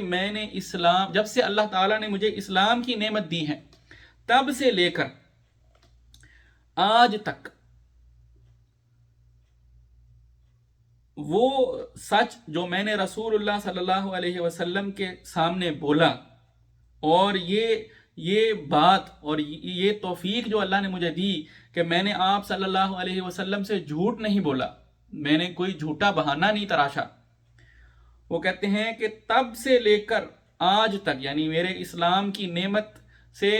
اللہ تعالیٰ نے مجھے اسلام کی نعمت دی ہے، تب سے لے کر آج تک وہ سچ جو میں نے رسول اللہ صلی اللہ علیہ وسلم کے سامنے بولا، اور یہ بات اور یہ توفیق جو اللہ نے مجھے دی کہ میں نے آپ صلی اللہ علیہ وسلم سے جھوٹ نہیں بولا، میں نے کوئی جھوٹا بہانہ نہیں تراشا. وہ کہتے ہیں کہ تب سے لے کر آج تک، یعنی میرے اسلام کی نعمت سے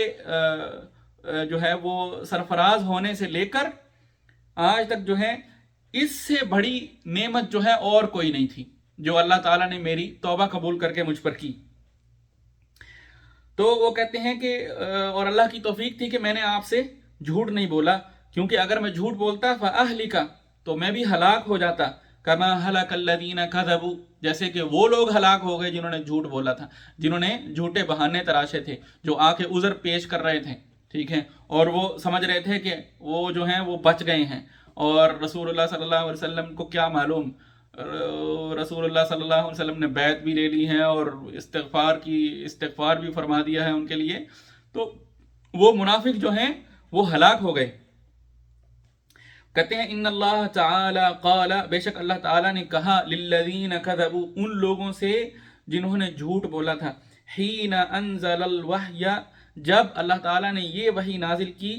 جو ہے وہ سرفراز ہونے سے لے کر آج تک جو ہے، اس سے بڑی نعمت جو ہے اور کوئی نہیں تھی جو اللہ تعالیٰ نے میری توبہ قبول کر کے مجھ پر کی. تو وہ کہتے ہیں کہ اور اللہ کی توفیق تھی کہ میں نے آپ سے جھوٹ نہیں بولا، کیونکہ اگر میں جھوٹ بولتا فَأَهْلِكَ، تو میں بھی ہلاک ہو جاتا. كَمَا هَلَكَ الَّذِينَ كَذَبُوا، جیسے کہ وہ لوگ ہلاک ہو گئے جنہوں نے جھوٹ بولا تھا، جنہوں نے جھوٹے بہانے تراشے تھے، جو آ کے عذر پیش کر رہے تھے. ٹھیک ہے، اور وہ سمجھ رہے تھے کہ وہ جو ہیں وہ بچ گئے ہیں، اور رسول اللہ صلی اللہ علیہ وسلم کو کیا معلوم، رسول اللہ صلی اللہ علیہ وسلم نے بیعت بھی لے لی ہے اور استغفار بھی فرما دیا ہے ان کے لیے. تو وہ منافق جو ہیں وہ ہلاک ہو گئے. کہتے ہیں ان اللہ تعالی قال، بے شک اللہ تعالیٰ نے کہا للذین کذبوا، ان لوگوں سے جنہوں نے جھوٹ بولا تھا، حین انزل الوحی، جب اللہ تعالیٰ نے یہ وحی نازل کی،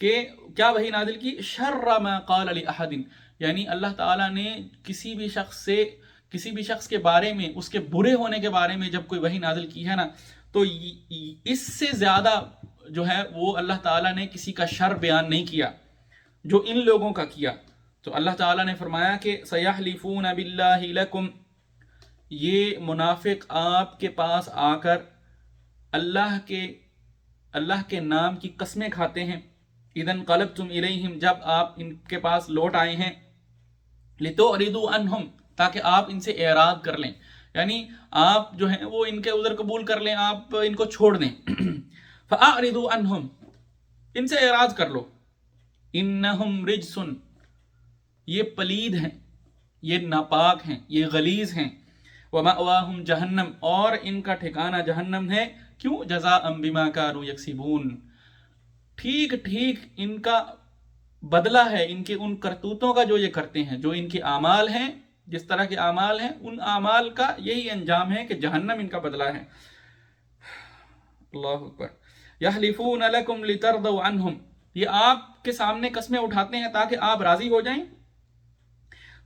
کہ کیا وحی نازل کی، شر ما قال لأحد، یعنی اللہ تعالیٰ نے کسی بھی شخص کے بارے میں، اس کے برے ہونے کے بارے میں جب کوئی وحی نازل کی ہے نا، تو اس سے زیادہ جو ہے وہ اللہ تعالیٰ نے کسی کا شر بیان نہیں کیا جو ان لوگوں کا کیا. تو اللہ تعالیٰ نے فرمایا کہ سَيَحْلِفُونَ بِاللَّهِ لَكُمْ، یہ منافق آپ کے پاس آ کر اللہ کے نام کی قسمیں کھاتے ہیں. اِذَا انقلبتم الیہم، جب آپ ان کے پاس لوٹ آئے ہیں. لِتُعْرِضُوا عَنْهُمْ، تاکہ آپ ان سے اعراض کر لیں، یعنی آپ جو ہیں وہ ان کے عذر قبول کر لیں، آپ ان کو چھوڑ دیں. فَأَعْرِضُوا عَنْهُمْ، ان سے اعراض کر لو. إِنَّهُمْ رِجْسٌ، یہ پلید ہیں، یہ ناپاک ہیں، یہ غلیظ ہیں. وَمَأْوَاهُمْ جہنم، اور ان کا ٹھکانہ جہنم ہے. کیوں؟ جزاء بما كانوا يكسبون، ٹھیک ٹھیک ان کا بدلہ ہے ان کے ان کرتوتوں کا جو یہ کرتے ہیں، جو ان کے اعمال ہیں، جس طرح کے اعمال ہیں ان اعمال کا یہی انجام ہے کہ جہنم ان کا بدلہ ہے. اللہ اکبر. یحلفون لکم لترضوا عنہم، یہ آپ کے سامنے قسمیں اٹھاتے ہیں تاکہ آپ راضی ہو جائیں.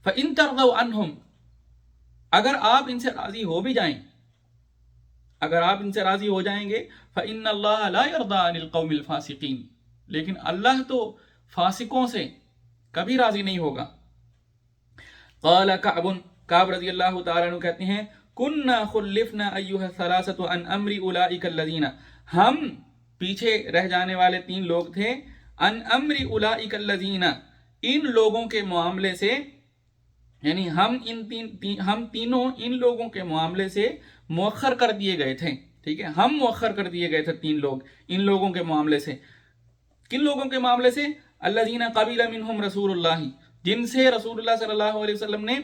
فَإِن تَرْضَوْا عَنْهُمْ، اگر آپ ان سے راضی ہو بھی جائیں، اگر آپ ان سے راضی ہو جائیں گے، فَإِنَّ اللَّهَ لَا يَرْضَىٰ عَنِ الْقَوْمِ الْفَاسِقِينَ، لیکن اللہ تو فاسقوں سے کبھی راضی نہیں ہوگا. قال کعب رضی اللہ تعالیٰ عنہ کہتے ہیں كُنَّا خُلِّفْنَا أَيُّهَا الثَّلَاثَةُ عَنْ أَمْرِ أُولَٰئِكَ الَّذِينَ، ہم پیچھے رہ جانے والے 3 لوگ تھے. عَنْ أَمْرِ أُولَٰئِكَ الَّذِينَ، ان لوگوں کے معاملے سے، یعنی ہم تینوں ان لوگوں کے معاملے سے مؤخر کر دیے گئے تھے. ٹھیک ہے، ہم مؤخر کر دیے گئے تھے 3 لوگ ان لوگوں کے معاملے سے. کن لوگوں کے معاملے سے؟ الذین قبل منہم رسول اللہ، جن سے رسول اللہ صلی اللہ علیہ وسلم نے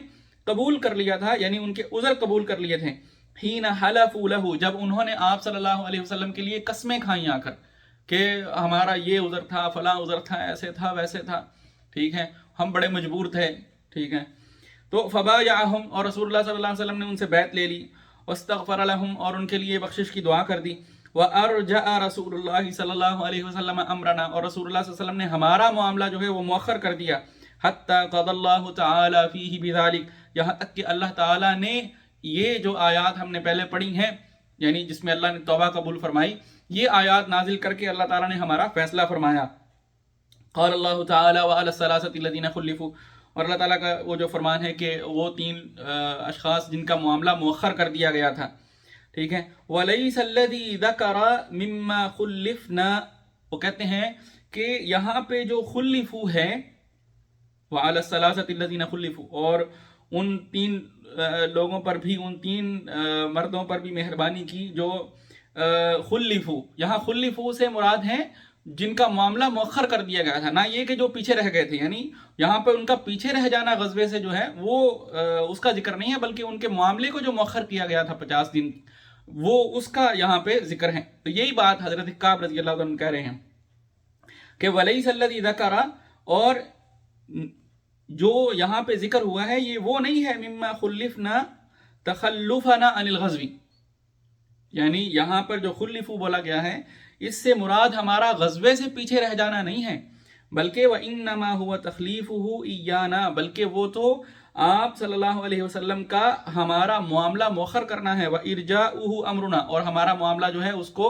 قبول کر لیا تھا، یعنی ان کے عذر قبول کر لیے تھے. حین حلفوا لہ، جب انہوں نے آپ صلی اللہ علیہ وسلم کے لیے قسمیں کھائیں آ کر کہ ہمارا یہ عذر تھا، فلاں عذر تھا، ایسے تھا ویسے تھا. ٹھیک ہے، ہم بڑے مجبور تھے. ٹھیک ہے، تو فبایعہم، اور رسول اللہ صلی اللہ علیہ وسلم نے ان سے بیعت لے لی. واستغفر لہم، اور ان کے لیے بخشش کی دعا کر دی. وارجع رسول اللہ صلی اللہ علیہ وسلم امرنا، اور رسول اللہ صلی اللہ علیہ وسلم نے ہمارا معاملہ جو ہے وہ مؤخر کر دیا. حتی قضى اللہ تعالی فیہ بذلک، یہاں تک کہ اللہ تعالیٰ نے یہ جو آیات ہم نے پہلے پڑھی ہیں، یعنی جس میں اللہ نے توبہ قبول فرمائی، یہ آیات نازل کر کے اللہ تعالیٰ نے ہمارا فیصلہ فرمایا. قال اللہ تعالی وعلی الثلاثة الذین خلفوا، اور اللہ تعالیٰ کا وہ جو فرمان ہے کہ وہ 3 اشخاص جن کا معاملہ مؤخر کر دیا گیا تھا. ٹھیک ہے، وَلَيْسَ الَّذِي ذَكَرَ مِمَّا خُلِّفْنَا، وہ کہتے ہیں کہ یہاں پہ جو خلفو ہے، وَعَلَى الثَّلَاثَةِ الَّذِينَ خُلِّفُوا، اور ان 3 لوگوں پر بھی، ان 3 مردوں پر بھی مہربانی کی جو خلفو. یہاں خلفو سے مراد ہیں جن کا معاملہ مؤخر کر دیا گیا تھا، نہ یہ کہ جو پیچھے رہ گئے تھے. یعنی یہاں پہ ان کا پیچھے رہ جانا غزوے سے جو ہے وہ اس کا ذکر نہیں ہے، بلکہ ان کے معاملے کو جو مؤخر کیا گیا تھا 50 دن، وہ اس کا یہاں پہ ذکر ہے. تو یہی بات حضرت کعب رضی اللہ عنہ کہہ رہے ہیں کہ وَلَيْسَ الَّذِي ذَكَرَ، اور جو یہاں پہ ذکر ہوا ہے یہ وہ نہیں ہے مما خلفنا تخلفنا عن الغزو، یعنی یہاں پر جو خلفو بولا گیا ہے اس سے مراد ہمارا غزوے سے پیچھے رہ جانا نہیں ہے، بلکہ وَإِنَّمَا هُوَ تَخْلِيفُهُ إِيَّانَا، بلکہ وہ تو آپ صلی اللہ علیہ وسلم کا ہمارا معاملہ مؤخر کرنا ہے. وَإِرْجَاؤُهُ أَمْرُنَا، اور ہمارا معاملہ جو ہے اس کو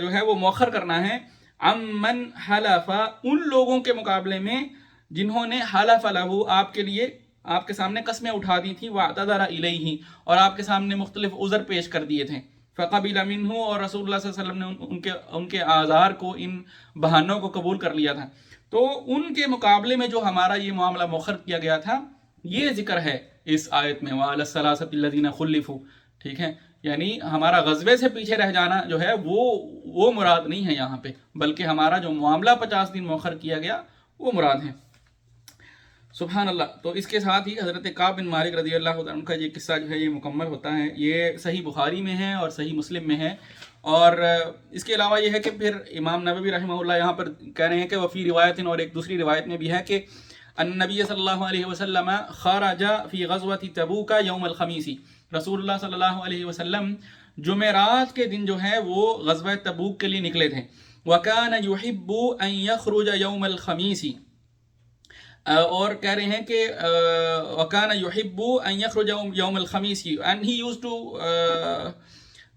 جو ہے وہ مؤخر کرنا ہے. عَمَّنْ حَلَفَ، ان لوگوں کے مقابلے میں جنہوں نے حلف لہو، آپ کے لیے، آپ کے سامنے قسمیں اٹھا دی تھیں. وَاعْتَذَرَ إِلَيْهِ، اور آپ کے سامنے مختلف عذر پیش کر دیے تھے. فَقَبِلَ مِنْهُ، اور رسول اللہ صلی اللہ علیہ وسلم نے ان کے اعذار کو، ان بہانوں کو قبول کر لیا تھا. تو ان کے مقابلے میں جو ہمارا یہ معاملہ مؤخر کیا گیا تھا یہ ذکر ہے اس آیت میں، وَعَلَى الثَّلَاثَةِ الَّذِينَ خُلِّفُوا. ٹھیک ہے، یعنی ہمارا غزوے سے پیچھے رہ جانا جو ہے وہ مراد نہیں ہے یہاں پہ، بلکہ ہمارا جو معاملہ 50 دن مؤخر کیا گیا وہ مراد ہے. سبحان اللہ. تو اس کے ساتھ ہی حضرت کعب بن مالک رضی اللہ عنہ کا یہ قصہ جو ہے یہ مکمل ہوتا ہے. یہ صحیح بخاری میں ہے اور صحیح مسلم میں ہے. اور اس کے علاوہ یہ ہے کہ پھر امام نووی رحمہ اللہ یہاں پر کہہ رہے ہیں کہ وفی روایت، اور ایک دوسری روایت میں بھی ہے کہ النبی صلی اللہ علیہ وسلم خرج فی غزوۃ تبوک یوم الخمیس، رسول اللہ صلی اللہ علیہ وسلم جمعرات کے دن جو ہے وہ غزوہ تبوک کے لیے نکلے تھے. وَكَانَ يُحِبُّ أَن يَخْرُجَ يَوْمَ الْخَمِيسِ، اور کہہ رہے ہیں کہ وَكَانَ يُحِبُّ أَن يَخْرُجَ يَوْمَ الْخَمِيسِ، and he used to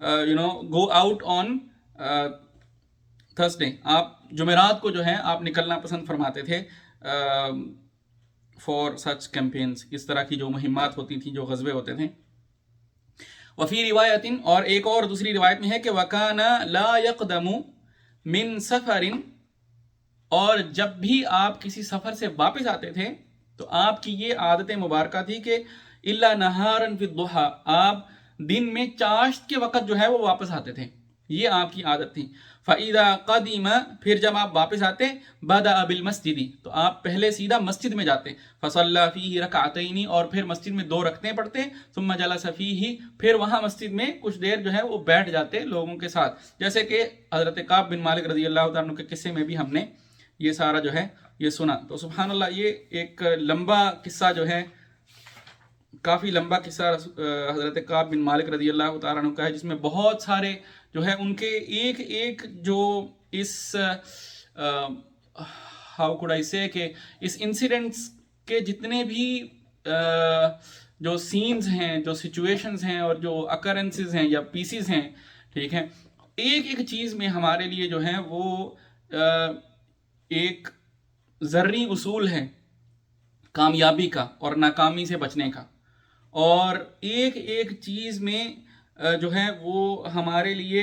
go out on Thursday. آپ جمعرات کو جو ہے آپ نکلنا پسند فرماتے تھے فار سچ کیمپینز، اس طرح کی جو مہمات ہوتی تھیں، جو غزوے ہوتے تھے. وفی روایت، اور ایک اور دوسری روایت میں ہے کہ وَكَانَ لَا يَقْدَمُ مِن سَفَرٍ، اور جب بھی آپ کسی سفر سے واپس آتے تھے تو آپ کی یہ عادت مبارکہ تھی کہ إِلَّا نَهَارًا فِي الضُّحَىٰ، آپ دن میں چاشت کے وقت جو ہے وہ واپس آتے تھے، یہ آپ کی عادت تھی. فَإِذَا قَدِمَ، پھر جب آپ واپس آتے، بَدَأَ بِالْمَسْجِدِ، تو آپ پہلے سیدھا مسجد میں جاتے، فَصَلَّى فِيهِ رَكْعَتَيْنِ، اور پھر مسجد میں 2 رکعتیں پڑھتے، ثُمَّ جَلَسَ فِيهِ، پھر وہاں مسجد میں کچھ دیر جو ہے وہ بیٹھ جاتے لوگوں کے ساتھ. جیسے کہ حضرت کعب بن مالک رضی اللہ تعالیٰ عنہ کے قصے میں بھی ہم نے یہ سارا جو ہے یہ سنا. تو سبحان اللہ، یہ ایک لمبا قصہ جو ہے، کافی لمبا قصہ حضرت کعب بن مالک رضی اللہ تعالیٰ عنہ کا ہے، جس میں بہت سارے جو ہے ان کے ایک ایک جو اس ہاؤ کوڈ آئی سے کہ اس انسیڈنٹس کے جتنے بھی جو سینز ہیں، جو سچویشنز ہیں، اور جو اکرنسز ہیں یا پیسز ہیں، ٹھیک ہے، ایک ایک چیز میں ہمارے لیے جو ہے وہ ایک ذرّی اصول ہے کامیابی کا اور ناکامی سے بچنے کا. اور ایک ایک چیز میں جو ہے وہ ہمارے لیے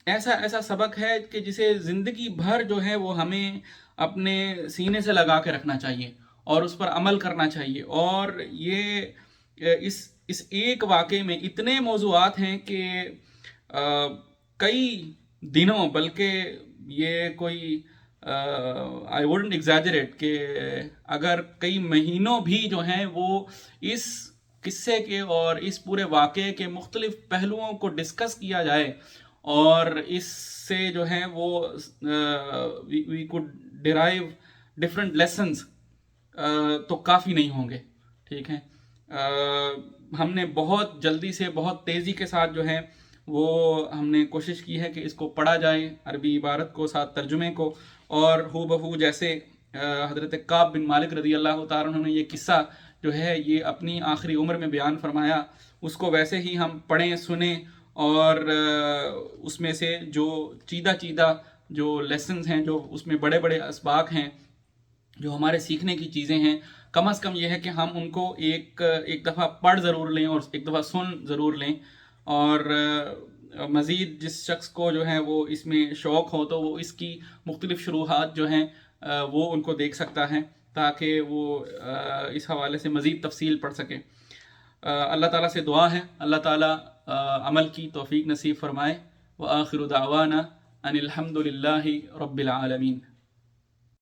ایسا سبق ہے کہ جسے زندگی بھر جو ہے وہ ہمیں اپنے سینے سے لگا کے رکھنا چاہیے اور اس پر عمل کرنا چاہیے. اور یہ اس ایک واقعے میں اتنے موضوعات ہیں کہ کئی دنوں، بلکہ یہ کوئی I wouldn't exaggerate کہ اگر کئی مہینوں بھی جو ہیں وہ اس قصے کے اور اس پورے واقعے کے مختلف پہلوؤں کو ڈسکس کیا جائے اور اس سے جو ہے وہ we could derive different lessons، تو کافی نہیں ہوں گے. ٹھیک ہے، ہم نے بہت جلدی سے، بہت تیزی کے ساتھ جو ہے وہ ہم نے کوشش کی ہے کہ اس کو پڑھا جائے، عربی عبارت کو ساتھ ترجمے کو، اور ہو بہو جیسے حضرت کعب بن مالک رضی اللہ تعالیٰ عنہ نے یہ قصہ جو ہے یہ اپنی آخری عمر میں بیان فرمایا، اس کو ویسے ہی ہم پڑھیں، سنیں، اور اس میں سے جو چیدہ جو لیسنز ہیں، جو اس میں بڑے بڑے اسباق ہیں، جو ہمارے سیکھنے کی چیزیں ہیں، کم از کم یہ ہے کہ ہم ان کو ایک دفعہ پڑھ ضرور لیں اور ایک دفعہ سن ضرور لیں. اور مزید جس شخص کو جو ہے وہ اس میں شوق ہو تو وہ اس کی مختلف شروحات جو ہیں وہ ان کو دیکھ سکتا ہے، تاکہ وہ اس حوالے سے مزید تفصیل پڑھ سکے. اللہ تعالیٰ سے دعا ہے اللہ تعالیٰ عمل کی توفیق نصیب فرمائے. وآخر دعوانا ان الحمد للہ رب العالمین.